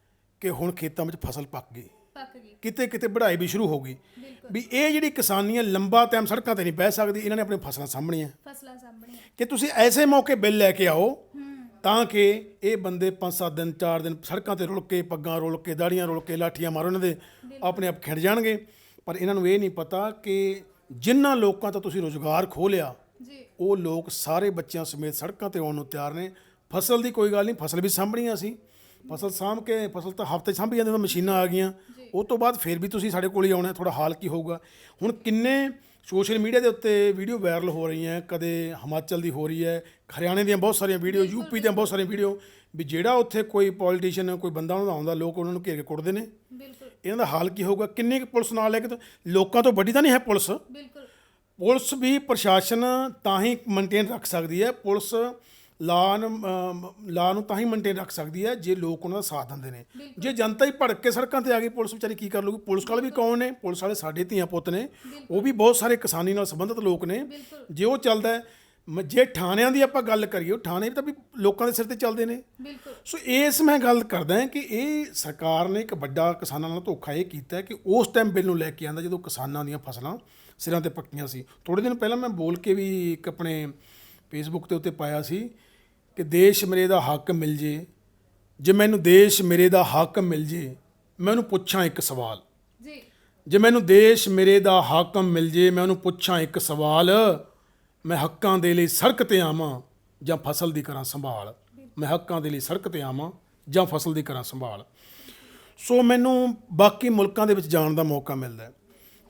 ਕਿ ਹੁਣ ਖੇਤਾਂ ਵਿੱਚ ਫਸਲ ਪੱਕ ਗਈ, ਪੱਕ ਗਈ, ਕਿਤੇ ਕਿਤੇ ਵਢਾਈ ਵੀ ਸ਼ੁਰੂ ਹੋ ਗਈ, ਵੀ ਇਹ ਜਿਹੜੀ ਕਿਸਾਨੀ ਹੈ ਲੰਬਾ ਟਾਈਮ ਸੜਕਾਂ ਤੇ ਨਹੀਂ ਬਹਿ ਸਕਦੀ, ਇਹਨਾਂ ਨੇ ਆਪਣੀ ਫਸਲਾਂ ਸਾਂਭਣੀਆਂ। ਫਸਲਾਂ ਸਾਂਭਣੀਆਂ। ਕਿ ਤੁਸੀਂ ਐਸੇ ਮੌਕੇ ਬਿੱਲ ਲੈ ਕੇ ਆਓ ਤਾਂ ਕਿ ਇਹ ਬੰਦੇ 5-7 ਦਿਨ 4 ਦਿਨ ਸੜਕਾਂ ਤੇ ਰੁਲ ਕੇ, ਪੱਗਾਂ ਰੁਲ ਕੇ, ਦਾੜੀਆਂ ਰੁਲ ਕੇ, ਲਾਠੀਆਂ ਮਾਰੋ, ਇਹਨਾਂ ਦੇ ਆਪਣੇ ਆਪ ਖਿੰਡ ਜਾਣਗੇ। ਪਰ ਇਹਨਾਂ ਨੂੰ ਇਹ ਨਹੀਂ ਪਤਾ ਕਿ ਜਿਨ੍ਹਾਂ ਲੋਕਾਂ ਤੋਂ ਤੁਸੀਂ ਰੁਜ਼ਗਾਰ ਖੋਹ ਲਿਆ, ਜੀ, ਉਹ ਲੋਕ ਸਾਰੇ ਬੱਚਿਆਂ ਸਮੇਤ ਸੜਕਾਂ ਤੇ ਆਉਣ ਨੂੰ ਤਿਆਰ ਨੇ। ਫਸਲ ਦੀ ਕੋਈ ਗੱਲ ਨਹੀਂ, ਫਸਲ ਵੀ ਸਾਂਭਣੀ ਅਸੀਂ, ਫਸਲ ਸਾਂਭ ਕੇ, ਫਸਲ ਤਾਂ ਹਫ਼ਤੇ ਸਾਂਭੀ ਜਾਂਦੇ, ਤਾਂ ਮਸ਼ੀਨਾਂ ਆ ਗਈਆਂ, ਉਹ ਤੋਂ ਬਾਅਦ ਫਿਰ ਵੀ ਤੁਸੀਂ ਸਾਡੇ ਕੋਲ ਹੀ ਆਉਣਾ। ਥੋੜਾ ਹਾਲ ਕੀ ਹੋਊਗਾ। ਹੁਣ ਕਿੰਨੇ ਸੋਸ਼ਲ ਮੀਡੀਆ ਦੇ ਉੱਤੇ ਵੀਡੀਓ ਵਾਇਰਲ ਹੋ ਰਹੀਆਂ, ਕਦੇ ਹਿਮਾਚਲ ਦੀ ਹੋ ਰਹੀ ਹੈ, ਹਰਿਆਣੇ ਦੀਆਂ ਬਹੁਤ ਸਾਰੀਆਂ ਵੀਡੀਓ, ਯੂਪੀ ਦੀਆਂ ਬਹੁਤ ਸਾਰੀਆਂ ਵੀਡੀਓ, ਵੀ ਜਿਹੜਾ ਉੱਥੇ ਕੋਈ ਪੋਲੀਟੀਸ਼ੀਅਨ, ਕੋਈ ਬੰਦਾ ਉਹਨਾਂ ਦਾ ਆਉਂਦਾ, ਲੋਕ ਉਹਨਾਂ ਨੂੰ ਘੇਰ ਕੇ ਕੁੱਟਦੇ ਨੇ। ਬਿਲਕੁਲ ਇਹਨਾਂ ਦਾ ਹਾਲ ਕੀ ਹੋਊਗਾ। ਕਿੰਨੀ ਕੁ ਪੁਲਿਸ ਨਾਲ ਲੈ ਕੇ, ਲੋਕਾਂ ਤੋਂ ਵੱਡੀ ਤਾਂ ਨਹੀਂ ਹੈ ਪੁਲਿਸ। ਬਿਲਕੁਲ ਪੁਲਿਸ ਵੀ ਪ੍ਰਸ਼ਾਸਨ ਤਾਂ ਹੀ ਮੇਨਟੇਨ ਰੱਖ ਸਕਦੀ ਹੈ, ਪੁਲਿਸ ਲਾ ਨੂੰ ਤਾਂ ਹੀ ਮੇਨਟੇਨ ਰੱਖ ਸਕਦੀ ਹੈ ਜੇ ਲੋਕ ਉਹਨਾਂ ਦਾ ਸਾਥ ਦਿੰਦੇ ਨੇ। ਜੇ ਜਨਤਾ ਹੀ ਭੜਕ ਕੇ ਸੜਕਾਂ ਤੇ ਆ ਗਈ, ਪੁਲਿਸ ਵਿਚਾਰੀ ਕੀ ਕਰ ਲੂਗੀ। ਪੁਲਿਸ ਵਾਲੇ ਵੀ ਕੌਣ ਨੇ? ਪੁਲਿਸ ਵਾਲੇ ਸਾਡੇ ਧੀਆਂ ਪੁੱਤ ਨੇ, ਉਹ ਵੀ ਬਹੁਤ ਸਾਰੇ ਕਿਸਾਨੀ ਨਾਲ ਸੰਬੰਧਿਤ ਲੋਕ ਨੇ। ਜੇ ਉਹ ਚੱਲਦਾ ਹੈ, ਜੇ ਥਾਣਿਆਂ ਦੀ ਆਪਾਂ ਗੱਲ ਕਰੀਏ, ਉਹ ਥਾਣੇ ਤਾਂ ਵੀ ਲੋਕਾਂ ਦੇ ਸਿਰ ਤੇ ਚੱਲਦੇ ਨੇ। ਬਿਲਕੁਲ ਸੋ ਇਸ ਮੈਂ ਗੱਲ ਕਰਦਾ ਹਾਂ ਕਿ ਇਹ ਸਰਕਾਰ ਨੇ ਇੱਕ ਵੱਡਾ ਕਿਸਾਨਾਂ ਨਾਲ ਧੋਖਾ ਇਹ ਕੀਤਾ ਕਿ ਉਸ ਟਾਈਮ ਬਿੱਲ ਨੂੰ ਲੈ ਕੇ ਆਂਦਾ ਜਦੋਂ ਕਿਸਾਨਾਂ ਦੀਆਂ ਫਸਲਾਂ ਸਿਰਾਂ ਤੇ ਪੱਕੀਆਂ ਸੀ। ਥੋੜ੍ਹੇ ਦਿਨ ਪਹਿਲਾਂ ਮੈਂ ਬੋਲ ਕੇ ਵੀ ਇੱਕ ਆਪਣੇ ਫੇਸਬੁੱਕ ਦੇ ਉੱਤੇ ਪਾਇਆ ਸੀ ਕਿ ਦੇਸ਼ ਮੇਰੇ ਦਾ ਹੱਕ ਮਿਲ ਜੇ ਮੈਨੂੰ ਦੇਸ਼ ਮੇਰੇ ਦਾ ਹੱਕ ਮਿਲ ਜੇ, ਮੈਂ ਉਹਨੂੰ ਪੁੱਛਾਂ ਇੱਕ ਸਵਾਲ। ਜੀ, ਜੇ ਮੈਨੂੰ ਦੇਸ਼ ਮੇਰੇ ਦਾ ਹੱਕ ਮਿਲ ਜੇ, ਮੈਂ ਉਹਨੂੰ ਪੁੱਛਾਂ ਇੱਕ ਸਵਾਲ, ਮੈਂ ਹੱਕਾਂ ਦੇ ਲਈ ਸੜਕ ਤੇ ਆਵਾਂ ਜਾਂ ਫਸਲ ਦੀ ਕਰਾਂ ਸੰਭਾਲ। ਮੈਂ ਹੱਕਾਂ ਦੇ ਲਈ ਸੜਕ ਤੇ ਆਵਾਂ ਜਾਂ ਫਸਲ ਦੀ ਕਰਾਂ ਸੰਭਾਲ। ਸੋ ਮੈਨੂੰ ਬਾਕੀ ਮੁਲਕਾਂ ਦੇ ਵਿੱਚ ਜਾਣ ਦਾ ਮੌਕਾ ਮਿਲਦਾ ਹੈ।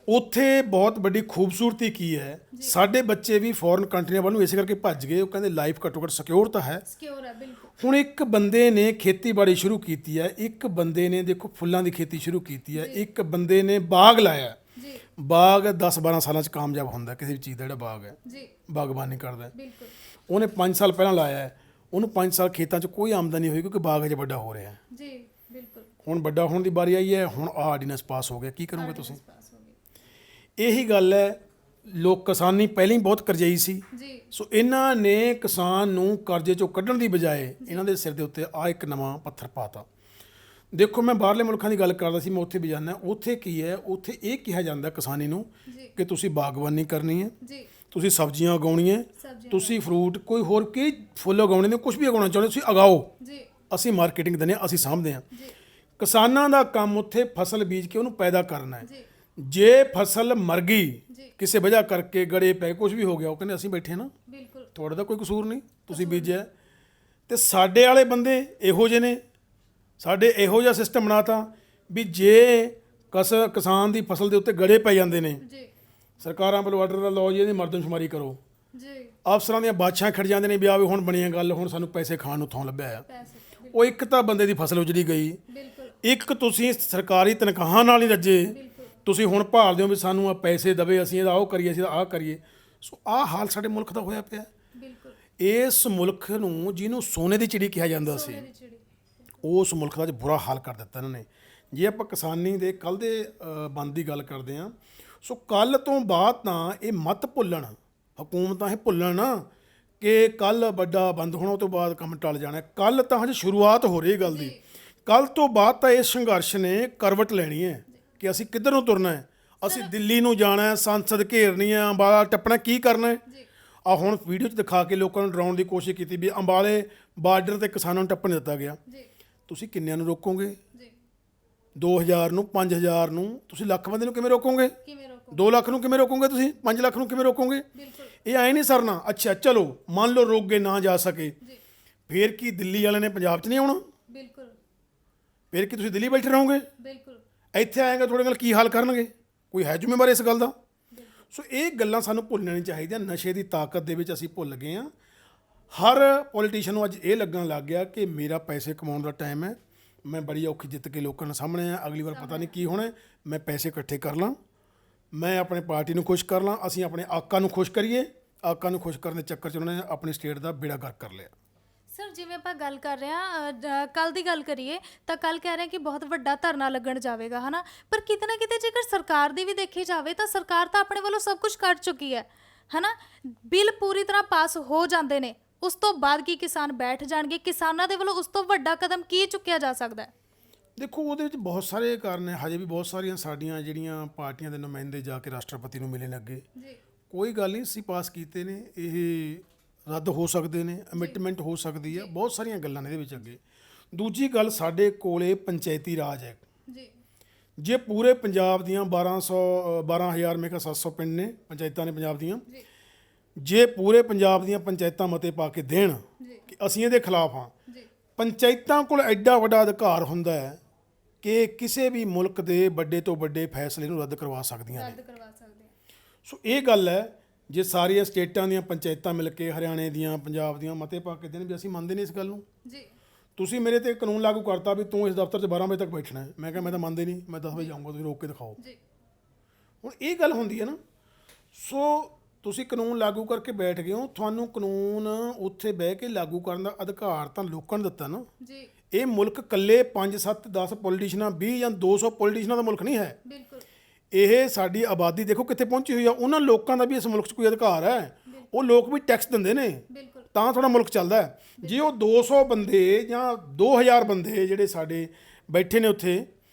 ਉੱਥੇ ਬਹੁਤ ਵੱਡੀ ਖੂਬਸੂਰਤੀ ਕੀ ਹੈ, ਸਾਡੇ ਬੱਚੇ ਵੀ ਫੋਰਨ ਕੰਟਰੀਆਂ ਵੱਲ ਨੂੰ ਇਸੇ ਕਰਕੇ ਭੱਜ ਗਏ। ਉਹ ਕਹਿੰਦੇ ਲਾਈਫ ਘੱਟੋ ਘੱਟ ਸਿਕਿਉਰ ਤਾਂ ਹੈ। ਸਿਕਿਉਰ ਹੈ, ਬਿਲਕੁਲ। ਹੁਣ ਇੱਕ ਬੰਦੇ ਨੇ ਖੇਤੀਬਾੜੀ ਸ਼ੁਰੂ ਕੀਤੀ ਹੈ, ਇੱਕ ਬੰਦੇ ਨੇ ਦੇਖੋ ਫੁੱਲਾਂ ਦੀ ਖੇਤੀ ਸ਼ੁਰੂ ਕੀਤੀ ਹੈ, ਇੱਕ ਬੰਦੇ ਨੇ ਬਾਗ ਲਾਇਆ। ਜੀ, ਬਾਗ 10-12 ਸਾਲਾਂ 'ਚ ਕਾਮਯਾਬ ਹੁੰਦਾ ਕਿਸੇ ਵੀ ਚੀਜ਼ ਦਾ। ਜਿਹੜਾ ਬਾਗ ਹੈ, ਜੀ, ਬਾਗਬਾਨੀ ਕਰਦਾ ਹੈ, ਬਿਲਕੁਲ। ਉਹਨੇ 5 ਸਾਲ ਪਹਿਲਾਂ ਲਾਇਆ ਹੈ, ਉਹਨੂੰ 5 ਸਾਲ ਖੇਤਾਂ 'ਚ ਕੋਈ ਆਮਦਨੀ ਹੋਈ ਕਿਉਂਕਿ ਬਾਗ ਅਜੇ ਵੱਡਾ ਹੋ ਰਿਹਾ ਹੈ। ਜੀ, ਬਿਲਕੁਲ। ਹੁਣ ਵੱਡਾ ਹੋਣ ਦੀ ਵਾਰੀ ਆਈ ਹੈ, ਹੁਣ ਆਹ ਆਰਡੀਨੈਂਸ ਪਾਸ ਹੋ ਗਿਆ, ਕੀ ਕਰੋਗੇ ਤੁਸੀਂ? ਪਾਸ ਹੋ ਗਈ। ਇਹੀ ਗੱਲ ਹੈ, ਲੋਕ ਕਿਸਾਨੀ ਪਹਿਲਾਂ ਹੀ ਬਹੁਤ ਕਰਜ਼ਈ ਸੀ। ਜੀ, ਸੋ ਇਹਨਾਂ ਨੇ ਕਿਸਾਨ ਨੂੰ ਕਰਜ਼ੇ 'ਚੋਂ ਕੱਢਣ ਦੀ ਬਜਾਏ ਇਹਨਾਂ ਦੇ ਸਿਰ ਦੇ ਉੱਤੇ ਆ ਇੱਕ ਨਵਾਂ ਪੱਥਰ ਪਾਤਾ। ਦੇਖੋ, ਮੈਂ ਬਾਹਰਲੇ ਮੁਲਕਾਂ ਦੀ ਗੱਲ ਕਰਦਾ ਸੀ, ਮੈਂ ਉੱਥੇ ਵੀ ਜਾਂਦਾ। ਉੱਥੇ ਕੀ ਹੈ, ਉੱਥੇ ਇਹ ਕਿਹਾ ਜਾਂਦਾ ਕਿਸਾਨੀ ਨੂੰ ਕਿ ਤੁਸੀਂ ਬਾਗਬਾਨੀ ਕਰਨੀ ਹੈ, ਜੀ, ਤੁਸੀਂ ਸਬਜ਼ੀਆਂ ਉਗਾਉਣੀਆਂ, ਤੁਸੀਂ ਫਰੂਟ, ਕੋਈ ਹੋਰ ਕੀ ਫੁੱਲ ਉਗਾਉਣੇ ਨੇ, ਕੁਝ ਵੀ ਉਗਾਉਣਾ ਚਾਹੁੰਦੇ ਤੁਸੀਂ ਉਗਾਓ, ਜੀ, ਅਸੀਂ ਮਾਰਕੀਟਿੰਗ ਦਿੰਦੇ ਹਾਂ, ਅਸੀਂ ਸਾਂਭਦੇ ਹਾਂ। ਕਿਸਾਨਾਂ ਦਾ ਕੰਮ ਉੱਥੇ ਫਸਲ ਬੀਜ ਕੇ ਉਹਨੂੰ ਪੈਦਾ ਕਰਨਾ ਹੈ। ਜੇ ਫਸਲ ਮਰ ਗਈ ਕਿਸੇ ਵਜ੍ਹਾ ਕਰਕੇ, ਗੜੇ ਪੈ, ਕੁਝ ਵੀ ਹੋ ਗਿਆ, ਉਹ ਕਹਿੰਦੇ ਅਸੀਂ ਬੈਠੇ ਨਾ, ਬਿਲਕੁਲ, ਤੁਹਾਡਾ ਤਾਂ ਕੋਈ ਕਸੂਰ ਨਹੀਂ, ਤੁਸੀਂ ਬੀਜਿਆ। ਤੇ ਸਾਡੇ ਵਾਲੇ ਬੰਦੇ ਇਹੋ ਜਿਹੇ ਨੇ, ਸਾਡੇ ਇਹੋ ਜਿਹਾ ਸਿਸਟਮ ਬਣਾਤਾ ਵੀ ਜੇ ਕਿਸਾਨ ਦੀ ਫਸਲ ਦੇ ਉੱਤੇ ਗੜੇ ਪੈ ਜਾਂਦੇ ਨੇ, ਜੀ, ਸਰਕਾਰਾਂ ਵੱਲੋਂ ਆਰਡਰ ਦਾ ਲਓ ਜੀ, ਇਹਦੀ ਮਰਦਮਸ਼ੁਮਾਰੀ ਕਰੋ। ਜੀ, ਅਫਸਰਾਂ ਦੀਆਂ ਬਾਦਸ਼ਾਹਾਂ ਖੜ ਜਾਂਦੇ ਨੇ ਵੀ ਆ ਵੀ ਹੁਣ ਬਣੀਆਂ ਗੱਲ, ਹੁਣ ਸਾਨੂੰ ਪੈਸੇ ਖਾਣ ਨੂੰ ਥਾਂ ਲੱਭਿਆ ਆ। ਪੈਸੇ, ਉਹ ਇੱਕ ਤਾਂ ਬੰਦੇ ਦੀ ਫਸਲ ਉਜੜੀ ਗਈ, ਬਿਲਕੁਲ, ਇੱਕ ਤੁਸੀਂ ਸਰਕਾਰੀ ਤਨਖਾਹਾਂ ਨਾਲ ਹੀ ਰੱਜੇ, ਤੁਸੀਂ ਹੁਣ ਭਾਲਦੇ ਹੋ ਵੀ ਸਾਨੂੰ ਆ ਪੈਸੇ ਦਵੇ, ਅਸੀਂ ਇਹਦਾ ਉਹ ਕਰੀਏ, ਅਸੀਂ ਆਹ ਕਰੀਏ। ਸੋ ਆਹ ਹਾਲ ਸਾਡੇ ਮੁਲਕ ਦਾ ਹੋਇਆ ਪਿਆ। ਬਿਲਕੁਲ ਇਸ ਮੁਲਕ ਨੂੰ ਜਿਹਨੂੰ ਸੋਨੇ ਦੀ ਚਿੜੀ ਕਿਹਾ ਜਾਂਦਾ ਸੀ, ਉਸ ਮੁਲਕ ਦਾ ਅੱਜ ਬੁਰਾ ਹਾਲ ਕਰ ਦਿੱਤਾ ਇਹਨਾਂ ਨੇ। ਜੇ ਆਪਾਂ ਕਿਸਾਨੀ ਦੇ ਕੱਲ੍ਹ ਦੇ ਬੰਦ ਦੀ ਗੱਲ ਕਰਦੇ ਹਾਂ, ਸੋ ਕੱਲ੍ਹ ਤੋਂ ਬਾਅਦ ਤਾਂ ਇਹ ਮਤ ਭੁੱਲਣ, ਹਕੂਮਤਾਂ ਇਹ ਭੁੱਲਣ ਨਾ ਕਿ ਕੱਲ੍ਹ ਵੱਡਾ ਬੰਦ ਹੋਣਾ, ਉਹ ਤੋਂ ਬਾਅਦ ਕੰਮ ਟਲ ਜਾਣਾ। ਕੱਲ੍ਹ ਤਾਂ ਹਜੇ ਸ਼ੁਰੂਆਤ ਹੋ ਰਹੀ ਗੱਲ ਦੀ। ਕੱਲ੍ਹ ਤੋਂ ਬਾਅਦ ਤਾਂ ਇਸ ਸੰਘਰਸ਼ ਨੇ ਕਰਵਟ ਲੈਣੀ ਹੈ ਕਿ ਅਸੀਂ ਕਿੱਧਰ ਨੂੰ ਤੁਰਨਾ ਹੈ। ਅਸੀਂ ਦਿੱਲੀ ਨੂੰ ਜਾਣਾ ਹੈ, ਸੰਸਦ ਘੇਰਨੀ ਹੈ, ਅੰਬਾਲਾ ਟੱਪਣਾ, ਕੀ ਕਰਨਾ ਹੈ। ਆ ਹੁਣ ਵੀਡੀਓ 'ਚ ਦਿਖਾ ਕੇ ਲੋਕਾਂ ਨੂੰ ਡਰਾਉਣ ਦੀ ਕੋਸ਼ਿਸ਼ ਕੀਤੀ ਵੀ ਅੰਬਾਲੇ ਬਾਰਡਰ ਤੇ ਕਿਸਾਨਾਂ ਨੂੰ ਟੱਪਣ ਦਿੱਤਾ ਗਿਆ। ਤੁਸੀਂ ਕਿੰਨਿਆਂ ਨੂੰ ਰੋਕੋਗੇ? 2000 ਨੂੰ, 5000 ਨੂੰ, ਤੁਸੀਂ ਲੱਖ ਬੰਦੇ ਨੂੰ ਕਿਵੇਂ ਰੋਕੋਗੇ? 2 ਲੱਖ ਨੂੰ ਕਿਵੇਂ ਰੋਕੋਗੇ? ਤੁਸੀਂ 5 ਲੱਖ ਨੂੰ ਕਿਵੇਂ ਰੋਕੋਗੇ? ਇਹ ਐ ਨਹੀਂ ਸਰਨਾ। ਅੱਛਾ ਚਲੋ ਮੰਨ ਲਓ ਰੋਕ ਗਏ, ਨਾ ਜਾ ਸਕੇ, ਫੇਰ ਕੀ ਦਿੱਲੀ ਵਾਲਿਆਂ ਨੇ ਪੰਜਾਬ 'ਚ ਨਹੀਂ ਆਉਣਾ? ਫੇਰ ਕੀ ਤੁਸੀਂ ਦਿੱਲੀ ਬੈਠੇ ਰਹੋਗੇ? ਇੱਥੇ ਆਏਗਾ ਤੁਹਾਡੇ ਨਾਲ ਕੀ ਹਾਲ ਕਰਨਗੇ? ਕੋਈ ਹੈ ਜ਼ਿੰਮੇਵਾਰ ਇਸ ਗੱਲ ਦਾ? ਸੋ ਇਹ ਗੱਲਾਂ ਸਾਨੂੰ ਭੁੱਲਣੀਆਂ ਨਹੀਂ ਚਾਹੀਦੀਆਂ। ਨਸ਼ੇ ਦੀ ਤਾਕਤ ਦੇ ਵਿੱਚ ਅਸੀਂ ਭੁੱਲ ਗਏ ਹਾਂ। ਹਰ ਪੋਲੀਟੀਸ਼ੀਅਨ ਨੂੰ ਅੱਜ ਇਹ ਲੱਗਣ ਲੱਗ ਗਿਆ ਕਿ ਮੇਰਾ ਪੈਸੇ ਕਮਾਉਣ ਦਾ ਟਾਈਮ ਹੈ, ਮੈਂ ਬੜੀ ਔਖੀ ਜਿੱਤ ਕੇ ਲੋਕਾਂ ਦੇ ਸਾਹਮਣੇ ਆ, ਅਗਲੀ ਵਾਰ ਪਤਾ ਨਹੀਂ ਕੀ ਹੋਣਾ, ਮੈਂ ਪੈਸੇ ਇਕੱਠੇ ਕਰ ਲਾਂ, ਮੈਂ ਆਪਣੇ ਪਾਰਟੀ ਨੂੰ ਖੁਸ਼ ਕਰ ਲਾਂ, ਅਸੀਂ ਆਪਣੇ ਆਕਾ ਨੂੰ ਖੁਸ਼ ਕਰੀਏ। ਆਕਾ ਨੂੰ ਖੁਸ਼ ਕਰਨ ਦੇ ਚੱਕਰ 'ਚ ਉਹਨਾਂ ਨੇ ਆਪਣੀ ਸਟੇਟ ਦਾ ਬੇੜਾ ਗਰਕ ਕਰ ਲਿਆ। ਸਰ ਜਿਵੇਂ ਆਪਾਂ ਗੱਲ ਕਰ ਰਹੇ ਹਾਂ, ਕੱਲ ਦੀ ਗੱਲ ਕਰੀਏ ਤਾਂ ਕੱਲ ਕਹਿ ਰਹੇ ਕਿ ਬਹੁਤ ਵੱਡਾ ਧਰਨਾ ਲੱਗਣ ਜਾਵੇਗਾ, ਹਨਾ। ਪਰ ਕਿਤੇ ਨਾ ਕਿਤੇ ਜੇਕਰ ਸਰਕਾਰ ਦੀ ਵੀ ਦੇਖੀ ਜਾਵੇ ਤਾਂ ਸਰਕਾਰ ਤਾਂ ਆਪਣੇ ਵੱਲੋਂ ਸਭ ਕੁਝ ਕਰ ਚੁੱਕੀ ਹੈ, ਹਨਾ। ਬਿੱਲ ਪੂਰੀ ਤਰ੍ਹਾਂ ਪਾਸ ਹੋ ਜਾਂਦੇ ਨੇ, ਉਸ ਤੋਂ ਬਾਅਦ ਕੀ ਕਿਸਾਨ ਬੈਠ ਜਾਣਗੇ? ਕਿਸਾਨਾਂ ਦੇ ਵੱਲੋਂ ਉਸ ਤੋਂ ਵੱਡਾ ਕਦਮ ਕੀ ਚੁੱਕਿਆ ਜਾ ਸਕਦਾ ਹੈ? ਦੇਖੋ ਉਹਦੇ ਵਿੱਚ ਬਹੁਤ ਸਾਰੇ ਕਾਰਨ ਨੇ। ਹਜੇ ਵੀ ਬਹੁਤ ਸਾਰੀਆਂ ਸਾਡੀਆਂ ਜਿਹੜੀਆਂ ਪਾਰਟੀਆਂ ਦੇ ਨੁਮਾਇੰਦੇ ਜਾ ਕੇ ਰਾਸ਼ਟਰਪਤੀ ਨੂੰ ਮਿਲੇ ਨੇ ਅੱਗੇ। ਕੋਈ ਗੱਲ ਨਹੀਂ, ਅਸੀਂ ਪਾਸ ਕੀਤੇ ਨੇ, ਇਹ ਰੱਦ ਹੋ ਸਕਦੇ ਨੇ, ਅਮਿਟਮੈਂਟ ਹੋ ਸਕਦੀ ਹੈ, ਬਹੁਤ ਸਾਰੀਆਂ ਗੱਲਾਂ ਨੇ ਇਹਦੇ ਵਿੱਚ ਅੱਗੇ। ਦੂਜੀ ਗੱਲ, ਸਾਡੇ ਕੋਲੇ ਪੰਚਾਇਤੀ ਰਾਜ ਹੈ। ਜੇ ਪੂਰੇ ਪੰਜਾਬ ਦੀਆਂ 12,000 ਮੇਕਾ 700 ਪਿੰਡ ਨੇ, ਪੰਚਾਇਤਾਂ ਨੇ ਪੰਜਾਬ ਦੀਆਂ, ਜੇ ਪੂਰੇ ਪੰਜਾਬ ਦੀਆਂ ਪੰਚਾਇਤਾਂ ਮਤੇ ਪਾ ਕੇ ਦੇਣ ਕਿ ਅਸੀਂ ਇਹਦੇ ਖਿਲਾਫ ਹਾਂ, ਪੰਚਾਇਤਾਂ ਕੋਲ ਐਡਾ ਵੱਡਾ ਅਧਿਕਾਰ ਹੁੰਦਾ ਹੈ ਕਿ ਕਿਸੇ ਵੀ ਮੁਲਕ ਦੇ ਵੱਡੇ ਤੋਂ ਵੱਡੇ ਫੈਸਲੇ ਨੂੰ ਰੱਦ ਕਰਵਾ ਸਕਦੀਆਂ ਨੇ। ਸੋ ਇਹ ਗੱਲ ਹੈ, ਜੇ ਸਾਰੀਆਂ ਸਟੇਟਾਂ ਦੀਆਂ ਪੰਚਾਇਤਾਂ ਮਿਲ ਕੇ, ਹਰਿਆਣੇ ਦੀਆਂ, ਪੰਜਾਬ ਦੀਆਂ ਮਤੇ ਪਾ ਕੇ ਦੇਣ ਵੀ ਅਸੀਂ ਮੰਨਦੇ ਨਹੀਂ ਇਸ ਗੱਲ ਨੂੰ। ਤੁਸੀਂ ਮੇਰੇ ਤੇ ਕਾਨੂੰਨ ਲਾਗੂ ਕਰਤਾ ਵੀ ਤੂੰ ਇਸ ਦਫ਼ਤਰ 'ਚ 12 ਵਜੇ ਤੱਕ ਬੈਠਣਾ ਹੈ, ਮੈਂ ਕਿਹਾ ਮੈਂ ਤਾਂ ਮੰਨਦੇ ਨਹੀਂ, ਮੈਂ 10 ਵਜੇ ਜਾਊਂਗਾ, ਤੁਸੀਂ ਰੋਕ ਕੇ ਦਿਖਾਓ। ਹੁਣ ਇਹ ਗੱਲ ਹੁੰਦੀ ਹੈ ਨਾ। ਸੋ ਤੁਸੀਂ ਕਾਨੂੰਨ ਲਾਗੂ ਕਰਕੇ ਬੈਠ ਗਏ ਹੋ, ਤੁਹਾਨੂੰ ਕਾਨੂੰਨ ਉੱਥੇ ਬਹਿ ਕੇ ਲਾਗੂ ਕਰਨ ਦਾ ਅਧਿਕਾਰ ਤਾਂ ਲੋਕਾਂ ਨੇ ਦਿੱਤਾ ਨਾ। ਇਹ ਮੁਲਕ ਇਕੱਲੇ 5, 7, 10 ਪੋਲੀਟੀਸ਼ੀਅਨਾਂ, 20 ਜਾਂ 200 ਪੋਲੀਟੀਸ਼ੀਅਨਾਂ ਦਾ ਮੁਲਕ ਨਹੀਂ ਹੈ। ਇਹ ਸਾਡੀ ਆਬਾਦੀ ਦੇਖੋ ਕਿੱਥੇ ਪਹੁੰਚੀ ਹੋਈ ਆ। ਉਹਨਾਂ ਲੋਕਾਂ ਦਾ ਵੀ ਇਸ ਮੁਲਕ 'ਚ ਕੋਈ ਅਧਿਕਾਰ ਹੈ। ਉਹ ਲੋਕ ਵੀ ਟੈਕਸ ਦਿੰਦੇ ਨੇ, ਤਾਂ ਥੋੜਾ ਮੁਲਕ ਚੱਲਦਾ ਹੈ। ਜੇ ਉਹ 200 ਬੰਦੇ ਜਾਂ 2000 ਬੰਦੇ ਜਿਹੜੇ ਸਾਡੇ ਬੈਠੇ ਨੇ ਉੱਥੇ,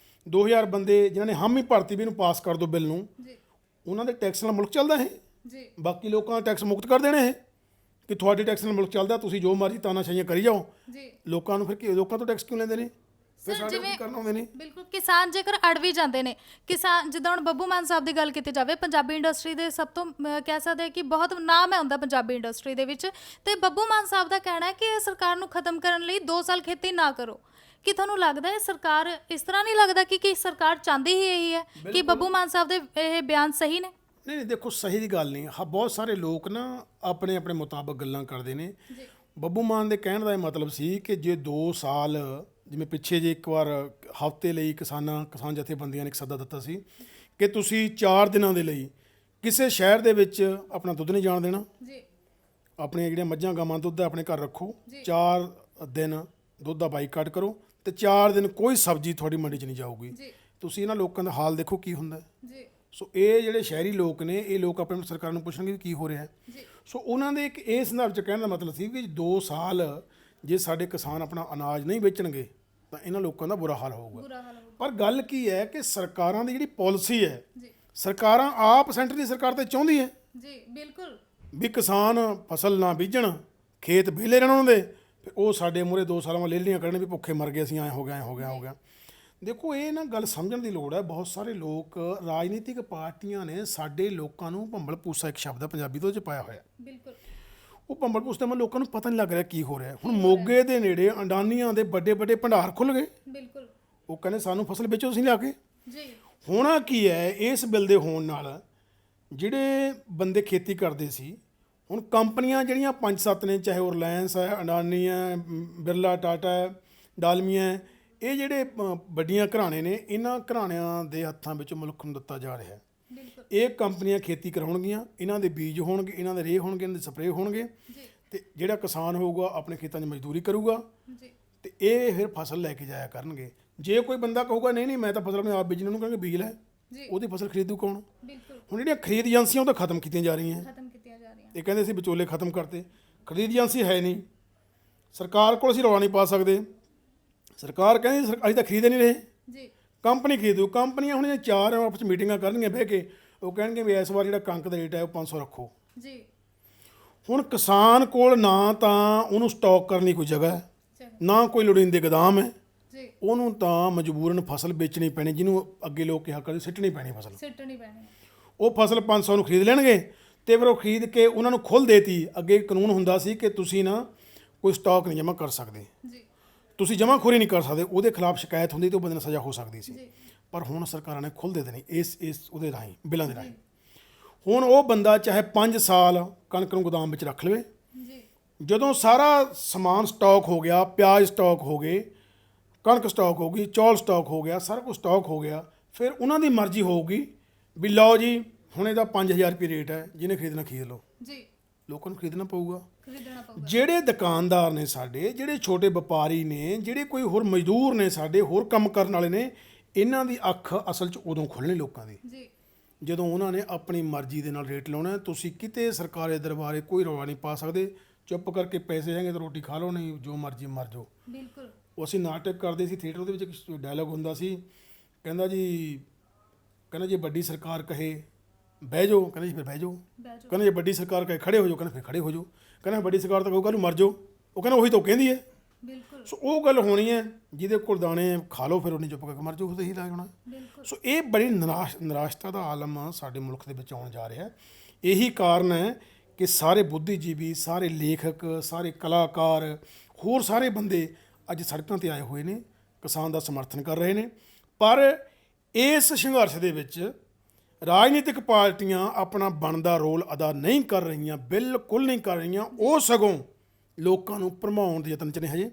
2000 ਬੰਦੇ ਜਿਨ੍ਹਾਂ ਨੇ ਹਾਮੀ ਭਰਤੀ ਵੀ ਇਹਨੂੰ ਪਾਸ ਕਰ ਦਿਓ ਬਿੱਲ ਨੂੰ, ਉਹਨਾਂ ਦੇ ਟੈਕਸ ਨਾਲ ਮੁਲਕ ਚੱਲਦਾ ਹੈ। ਬਾਕੀ ਲੋਕਾਂ ਦਾ ਟੈਕਸ ਮੁਕਤ ਕਰ ਦੇਣੇ ਹੈ ਕਿ ਤੁਹਾਡੇ ਟੈਕਸ ਨਾਲ ਮੁਲਕ ਚੱਲਦਾ, ਤੁਸੀਂ ਜੋ ਮਰਜ਼ੀ ਤਾਨਾਸ਼ਾਹੀਆਂ ਕਰੀ ਜਾਓ। ਲੋਕਾਂ ਨੂੰ ਫਿਰ ਕੀ, ਲੋਕਾਂ ਤੋਂ ਟੈਕਸ ਕਿਉਂ ਲੈਂਦੇ ਨੇ? ਬਿਲਕੁਲ। ਕਿਸਾਨ ਜੇਕਰ ਅੜ ਵੀ ਜਾਂਦੇ ਨੇ, ਕਿਸਾਨ ਜਿੱਦਾਂ ਹੁਣ ਬੱਬੂ ਮਾਨ ਸਾਹਿਬ ਦੀ ਗੱਲ ਕੀਤੀ ਜਾਵੇ, ਪੰਜਾਬੀ ਇੰਡਸਟਰੀ ਦੇ ਸਭ ਤੋਂ ਕਹਿ ਸਕਦੇ ਕਿ ਬਹੁਤ ਨਾਮ ਹੈ ਹੁੰਦਾ ਪੰਜਾਬੀ ਇੰਡਸਟਰੀ ਦੇ ਵਿੱਚ, ਤੇ ਬੱਬੂ ਮਾਨ ਸਾਹਿਬ ਦਾ ਕਹਿਣਾ ਹੈ ਕਿ ਇਹ ਸਰਕਾਰ ਨੂੰ ਖਤਮ ਕਰਨ ਲਈ 2 ਸਾਲ ਖੇਤੀ ਨਾ ਕਰੋ। ਕੀ ਤੁਹਾਨੂੰ ਲੱਗਦਾ ਹੈ ਸਰਕਾਰ ਇਸ ਤਰ੍ਹਾਂ ਨਹੀਂ ਲੱਗਦਾ ਕਿ ਸਰਕਾਰ ਚਾਹੁੰਦੀ ਹੀ ਇਹੀ ਹੈ ਕਿ ਬੱਬੂ ਮਾਨ ਸਾਹਿਬ ਦੇ ਇਹ ਬਿਆਨ ਸਹੀ ਨੇ? ਨਹੀਂ, ਦੇਖੋ ਸਹੀ ਦੀ ਗੱਲ ਨਹੀਂ। ਹਾਂ, ਬਹੁਤ ਸਾਰੇ ਲੋਕ ਨਾ ਆਪਣੇ ਆਪਣੇ ਮੁਤਾਬਕ ਗੱਲਾਂ ਕਰਦੇ ਨੇ। ਬੱਬੂ ਮਾਨ ਦੇ ਕਹਿਣ ਦਾ ਇਹ ਮਤਲਬ ਸੀ ਕਿ ਜੇ 2 ਸਾਲ, ਜਿਵੇਂ ਪਿੱਛੇ ਜੇ ਇੱਕ ਵਾਰ ਹਫ਼ਤੇ ਲਈ ਕਿਸਾਨ ਜਥੇਬੰਦੀਆਂ ਨੇ ਇੱਕ ਸੱਦਾ ਦਿੱਤਾ ਸੀ ਕਿ ਤੁਸੀਂ 4 ਦਿਨਾਂ ਦੇ ਲਈ ਕਿਸੇ ਸ਼ਹਿਰ ਦੇ ਵਿੱਚ ਆਪਣਾ ਦੁੱਧ ਨਹੀਂ ਜਾਣ ਦੇਣਾ, ਆਪਣੀਆਂ ਜਿਹੜੀਆਂ ਮੱਝਾਂ ਗਾਵਾਂ ਦੁੱਧ ਆਪਣੇ ਘਰ ਰੱਖੋ, 4 ਦਿਨ ਦੁੱਧ ਦਾ ਬਾਈਕਾਟ ਕਰੋ, ਤੇ 4 ਦਿਨ ਕੋਈ ਸਬਜ਼ੀ ਤੁਹਾਡੀ ਮੰਡੀ 'ਚ ਨਹੀਂ ਜਾਊਗੀ। ਤੁਸੀਂ ਇਹਨਾਂ ਲੋਕਾਂ ਦਾ ਹਾਲ ਦੇਖੋ ਕੀ ਹੁੰਦਾ। ਸੋ ਇਹ ਜਿਹੜੇ ਸ਼ਹਿਰੀ ਲੋਕ ਨੇ, ਇਹ ਲੋਕ ਆਪਣੇ ਸਰਕਾਰ ਨੂੰ ਪੁੱਛਣਗੇ ਵੀ ਕੀ ਹੋ ਰਿਹਾ ਹੈ। ਸੋ ਉਹਨਾਂ ਦੇ ਇੱਕ ਇਹ ਸੰਦਰਭ 'ਚ ਕਹਿਣ ਦਾ ਮਤਲਬ ਸੀ ਕਿ 2 ਸਾਲ ਜੇ ਸਾਡੇ ਕਿਸਾਨ ਆਪਣਾ ਅਨਾਜ ਨਹੀਂ ਵੇਚਣਗੇ ਤਾਂ ਇਹਨਾਂ ਲੋਕਾਂ ਦਾ ਬੁਰਾ ਹਾਲ ਹੋਊਗਾ। ਪਰ ਗੱਲ ਕੀ ਹੈ ਕਿ ਸਰਕਾਰਾਂ ਦੀ ਜਿਹੜੀ ਪਾਲਿਸੀ ਹੈ, ਸਰਕਾਰਾਂ ਆਪ ਸੈਂਟਰ ਦੀ ਸਰਕਾਰ ਤਾਂ ਚਾਹੁੰਦੀ ਹੈ ਵੀ ਕਿਸਾਨ ਫਸਲ ਨਾ ਬੀਜਣ, ਖੇਤ ਵਿਹਲੇ ਰਹਿਣ ਉਹਨਾਂ ਦੇ, ਉਹ ਸਾਡੇ ਮੂਹਰੇ 2 ਸਾਲਾਂ ਬਾਅਦ ਲੇਲੀਆਂ ਕੱਢਣ ਵੀ ਭੁੱਖੇ ਮਰ ਗਏ, ਅਸੀਂ ਐਂ ਹੋ ਗਿਆ। ਦੇਖੋ ਇਹ ਨਾ ਗੱਲ ਸਮਝਣ ਦੀ ਲੋੜ ਹੈ। ਬਹੁਤ ਸਾਰੇ ਲੋਕ, ਰਾਜਨੀਤਿਕ ਪਾਰਟੀਆਂ ਨੇ ਸਾਡੇ ਲੋਕਾਂ ਨੂੰ ਭੰਬਲ ਭੂਸਾ, ਇੱਕ ਸ਼ਬਦ ਹੈ ਪੰਜਾਬੀ ਤੋਂ, 'ਚ ਪਾਇਆ ਹੋਇਆ। ਉਹ ਭੰਬਲ ਭੂਸ ਦੇ ਲੋਕਾਂ ਨੂੰ ਪਤਾ ਨਹੀਂ ਲੱਗ ਰਿਹਾ ਕੀ ਹੋ ਰਿਹਾ। ਹੁਣ ਮੋਗੇ ਦੇ ਨੇੜੇ ਅਡਾਨੀਆਂ ਦੇ ਵੱਡੇ ਵੱਡੇ ਭੰਡਾਰ ਖੁੱਲ੍ਹ ਗਏ। ਉਹ ਕਹਿੰਦੇ ਸਾਨੂੰ ਫਸਲ ਵੇਚੋ ਤੁਸੀਂ ਲਿਆ ਕੇ। ਹੋਣਾ ਕੀ ਹੈ, ਇਸ ਬਿੱਲ ਦੇ ਹੋਣ ਨਾਲ ਜਿਹੜੇ ਬੰਦੇ ਖੇਤੀ ਕਰਦੇ ਸੀ, ਹੁਣ ਕੰਪਨੀਆਂ ਜਿਹੜੀਆਂ 5-7 ਨੇ, ਚਾਹੇ ਉਹ ਰਿਲਾਇੰਸ ਹੈ, ਅਡਾਨੀ ਹੈ, ਬਿਰਲਾ ਟਾਟਾ ਹੈ, ਡਾਲਮੀਆ ਹੈ, ਇਹ ਜਿਹੜੇ ਵੱਡੀਆਂ ਘਰਾਣੇ ਨੇ, ਇਹਨਾਂ ਘਰਾਣਿਆਂ ਦੇ ਹੱਥਾਂ ਵਿੱਚ ਮੁਲਕ ਨੂੰ ਦਿੱਤਾ ਜਾ ਰਿਹਾ ਹੈ। ਬਿਲਕੁਲ ਇਹ ਕੰਪਨੀਆਂ ਖੇਤੀ ਕਰਾਉਣਗੀਆਂ, ਇਹਨਾਂ ਦੇ ਬੀਜ ਹੋਣਗੇ, ਇਹਨਾਂ ਦੇ ਰੇਹ ਹੋਣਗੇ, ਇਹਨਾਂ ਦੇ ਸਪਰੇਅ ਹੋਣਗੇ, ਜੀ ਤੇ ਜਿਹੜਾ ਕਿਸਾਨ ਹੋਊਗਾ ਆਪਣੇ ਖੇਤਾਂ 'ਚ ਮਜ਼ਦੂਰੀ ਕਰੂਗਾ ਜੀ ਤੇ ਇਹ ਫਿਰ ਫਸਲ ਲੈ ਕੇ ਜਾਇਆ ਕਰਨਗੇ। ਜੇ ਕੋਈ ਬੰਦਾ ਕਹੂਗਾ ਨਹੀਂ ਨਹੀਂ ਮੈਂ ਤਾਂ ਫਸਲ ਆਪਣੇ ਆਪ ਬੀਜਣੀ, ਉਹਨੂੰ ਕਹਿੰਗੇ ਬੀਜ ਲੈ, ਜੀ ਉਹਦੀ ਫਸਲ ਖਰੀਦੂ ਕੌਣ? ਬਿਲਕੁਲ ਹੁਣ ਜਿਹੜੀਆਂ ਖਰੀਦ ਏਜੰਸੀਆਂ ਉਹ ਤਾਂ ਖਤਮ ਕੀਤੀਆਂ ਜਾ ਰਹੀਆਂ। ਖਤਮ ਕੀਤੀਆਂ ਜਾ ਰਹੀਆਂ। ਇਹ ਕਹਿੰਦੇ ਅਸੀਂ ਵਿਚੋਲੇ ਖਤਮ ਕਰਤੇ, ਖਰੀਦ ਏਜੰਸੀ ਹੈ ਨਹੀਂ, ਸਰਕਾਰ ਕੋਲ ਅਸੀਂ ਰੌਲਾ ਨਹੀਂ ਪਾ ਸਕਦੇ। ਸਰਕਾਰ ਕਹਿੰਦੀ ਅਸੀਂ ਤਾਂ ਖਰੀਦ ਨਹੀਂ ਰਹੇ, ਜੀ ਕੰਪਨੀ ਖਰੀਦੂ। ਕੰਪਨੀਆਂ ਹੁਣ ਇਹ ਚਾਰ ਆਪਸ ਵਿੱਚ ਮੀਟਿੰਗਾਂ ਕਰਨਗੀਆਂ ਬਹਿ ਕੇ, ਉਹ ਕਹਿਣਗੇ ਵੀ ਇਸ ਵਾਰ ਜਿਹੜਾ ਕਣਕ ਦਾ ਰੇਟ ਹੈ ਉਹ 500 ਰੱਖੋ। ਜੀ ਹੁਣ ਕਿਸਾਨ ਕੋਲ ਨਾ ਤਾਂ ਉਹਨੂੰ ਸਟਾਕ ਕਰਨ ਦੀ ਕੋਈ ਜਗ੍ਹਾ ਹੈ, ਚਲੋ ਨਾ ਕੋਈ ਲੋੜੀਂਦੇ ਗੋਦਾਮ ਹੈ, ਜੀ ਉਹਨੂੰ ਤਾਂ ਮਜਬੂਰਨ ਫਸਲ ਵੇਚਣੀ ਪੈਣੀ, ਜਿਹਨੂੰ ਅੱਗੇ ਲੋਕ ਕਿਹਾ ਕਰਦੇ ਸਿੱਟਣੀ ਪੈਣੀ ਫਸਲ। ਸਿੱਟਣੀ ਪੈਣੀ। ਉਹ ਫਸਲ 500 ਨੂੰ ਖਰੀਦ ਲੈਣਗੇ ਤੇ ਫਿਰ ਉਹ ਖਰੀਦ ਕੇ ਉਹਨਾਂ ਨੂੰ ਖੁੱਲ੍ਹ ਦੇਤੀ। ਅੱਗੇ ਕਾਨੂੰਨ ਹੁੰਦਾ ਸੀ ਕਿ ਤੁਸੀਂ ਨਾ ਕੋਈ ਸਟਾਕ ਨਹੀਂ ਜਮ੍ਹਾਂ ਕਰ ਸਕਦੇ, ਜੀ ਤੁਸੀਂ ਜਮ੍ਹਾਂਖੋਰੀ ਨਹੀਂ ਕਰ ਸਕਦੇ, ਉਹਦੇ ਖਿਲਾਫ ਸ਼ਿਕਾਇਤ ਹੁੰਦੀ ਤੇ ਉਹ ਬੰਦੇ ਨੂੰ ਸਜ਼ਾ ਹੋ ਸਕਦੀ ਸੀ। ਜੀ ਪਰ ਹੁਣ ਸਰਕਾਰਾਂ ਨੇ ਖੁੱਲ੍ਹ ਦੇ ਦੇਣੀ ਇਸ ਉਹਦੇ ਰਾਹੀਂ, ਬਿੱਲਾਂ ਦੇ ਰਾਹੀਂ। ਹੁਣ ਉਹ ਬੰਦਾ ਚਾਹੇ 5 ਸਾਲ ਕਣਕ ਨੂੰ ਗੋਦਾਮ ਵਿੱਚ ਰੱਖ ਲਵੇ, ਜੀ ਜਦੋਂ ਸਾਰਾ ਸਮਾਨ ਸਟਾਕ ਹੋ ਗਿਆ, ਪਿਆਜ਼ ਸਟਾਕ ਹੋ ਗਏ, ਕਣਕ ਸਟਾਕ ਹੋ ਗਈ, ਚੌਲ ਸਟਾਕ ਹੋ ਗਿਆ, ਸਾਰਾ ਕੁਝ ਸਟਾਕ ਹੋ ਗਿਆ, ਫਿਰ ਉਹਨਾਂ ਦੀ ਮਰਜ਼ੀ ਹੋਊਗੀ ਵੀ ਲਓ ਜੀ ਹੁਣ ਇਹਦਾ 5000 ਰੁਪਏ ਰੇਟ ਹੈ, ਜਿਹਨੇ ਖਰੀਦਣਾ ਖਰੀਦ ਲਓ। ਜੀ ਲੋਕਾਂ ਨੂੰ ਖਰੀਦਣਾ ਪਊਗਾ। ਖਰੀਦਣਾ ਪਊਗਾ। ਜਿਹੜੇ ਦੁਕਾਨਦਾਰ ਨੇ ਸਾਡੇ, ਜਿਹੜੇ ਛੋਟੇ ਵਪਾਰੀ ਨੇ, ਜਿਹੜੇ ਕੋਈ ਹੋਰ ਮਜ਼ਦੂਰ ਨੇ ਸਾਡੇ, ਹੋਰ ਕੰਮ ਕਰਨ ਵਾਲੇ ਨੇ, ਇਹਨਾਂ ਦੀ ਅੱਖ ਅਸਲ 'ਚ ਉਦੋਂ ਖੁੱਲ੍ਹਣੀ ਲੋਕਾਂ ਦੀ ਜੀ ਜਦੋਂ ਉਹਨਾਂ ਨੇ ਆਪਣੀ ਮਰਜ਼ੀ ਦੇ ਨਾਲ ਰੇਟ ਲਾਉਣਾ। ਤੁਸੀਂ ਕਿਤੇ ਸਰਕਾਰੀ ਦਰਬਾਰੇ ਕੋਈ ਰੌਲਾ ਨਹੀਂ ਪਾ ਸਕਦੇ, ਚੁੱਪ ਕਰਕੇ ਪੈਸੇ ਹੈਗੇ ਤਾਂ ਰੋਟੀ ਖਾ ਲਓ, ਨਹੀਂ ਜੋ ਮਰਜ਼ੀ ਮਰ ਜਾਓ। ਬਿਲਕੁਲ ਉਹ ਅਸੀਂ ਨਾਟਕ ਕਰਦੇ ਸੀ ਥੀਏਟਰ ਦੇ ਵਿੱਚ, ਇੱਕ ਡਾਇਲੋਗ ਹੁੰਦਾ ਸੀ, ਕਹਿੰਦਾ ਜੇ ਵੱਡੀ ਸਰਕਾਰ ਕਹੇ ਬਹਿ ਜਾਓ, ਕਹਿੰਦਾ ਜੀ ਫਿਰ ਬਹਿ ਜਾਓ, ਬਹਿ ਜਾਓ। ਕਹਿੰਦਾ ਜੇ ਵੱਡੀ ਸਰਕਾਰ ਕਹੇ ਖੜੇ ਹੋ ਜਾਓ, ਕਹਿੰਦਾ ਫਿਰ ਖੜੇ ਹੋ ਜਾਓ, ਕਹਿੰਦਾ ਵੱਡੀ ਸਰਕਾਰ ਤਾਂ ਕਹੂਗਾ ਨੂੰ ਮਰ ਜਾਓ, ਉਹ ਕਹਿੰਦਾ ਉਹੀ ਤਾਂ ਉਹ ਕਹਿੰਦੀ ਹੈ। ਬਿਲਕੁਲ ਸੋ ਉਹ ਗੱਲ ਹੋਣੀ ਹੈ, ਜਿਹਦੇ ਕੋਲ ਦਾਣੇ ਖਾ ਲਓ ਫਿਰ ਉਹਨੇ ਚੁੱਪ ਕਰਕੇ ਮਰ ਜਾਓ, ਉਹ ਤਾਂ ਇਹੀ ਲੱਗ ਜਾਣਾ। ਬਿਲਕੁਲ ਸੋ ਇਹ ਬੜੀ ਨਿਰਾਸ਼ਤਾ ਦਾ ਆਲਮ ਸਾਡੇ ਮੁਲਕ ਦੇ ਵਿੱਚ ਆਉਣ ਜਾ ਰਿਹਾ। ਇਹੀ ਕਾਰਨ ਹੈ ਕਿ ਸਾਰੇ ਬੁੱਧੀਜੀਵੀ, ਸਾਰੇ ਲੇਖਕ, ਸਾਰੇ ਕਲਾਕਾਰ, ਹੋਰ ਸਾਰੇ ਬੰਦੇ ਅੱਜ ਸੜਕਾਂ ਤੇ ਆਏ ਹੋਏ ਨੇ, ਕਿਸਾਨ ਦਾ ਸਮਰਥਨ ਕਰ ਰਹੇ ਨੇ। ਪਰ ਇਸ ਸੰਘਰਸ਼ ਦੇ ਵਿੱਚ ਰਾਜਨੀਤਿਕ ਪਾਰਟੀਆਂ ਆਪਣਾ ਬਣਦਾ ਰੋਲ ਅਦਾ ਨਹੀਂ ਕਰ ਰਹੀਆਂ, ਬਿਲਕੁਲ ਨਹੀਂ ਕਰ ਰਹੀਆਂ। ਉਹ ਸਗੋਂ ਲੋਕਾਂ ਨੂੰ ਭਰਮਾਉਣ ਦੇ ਯਤਨ 'ਚ ਨੇ ਹਜੇ।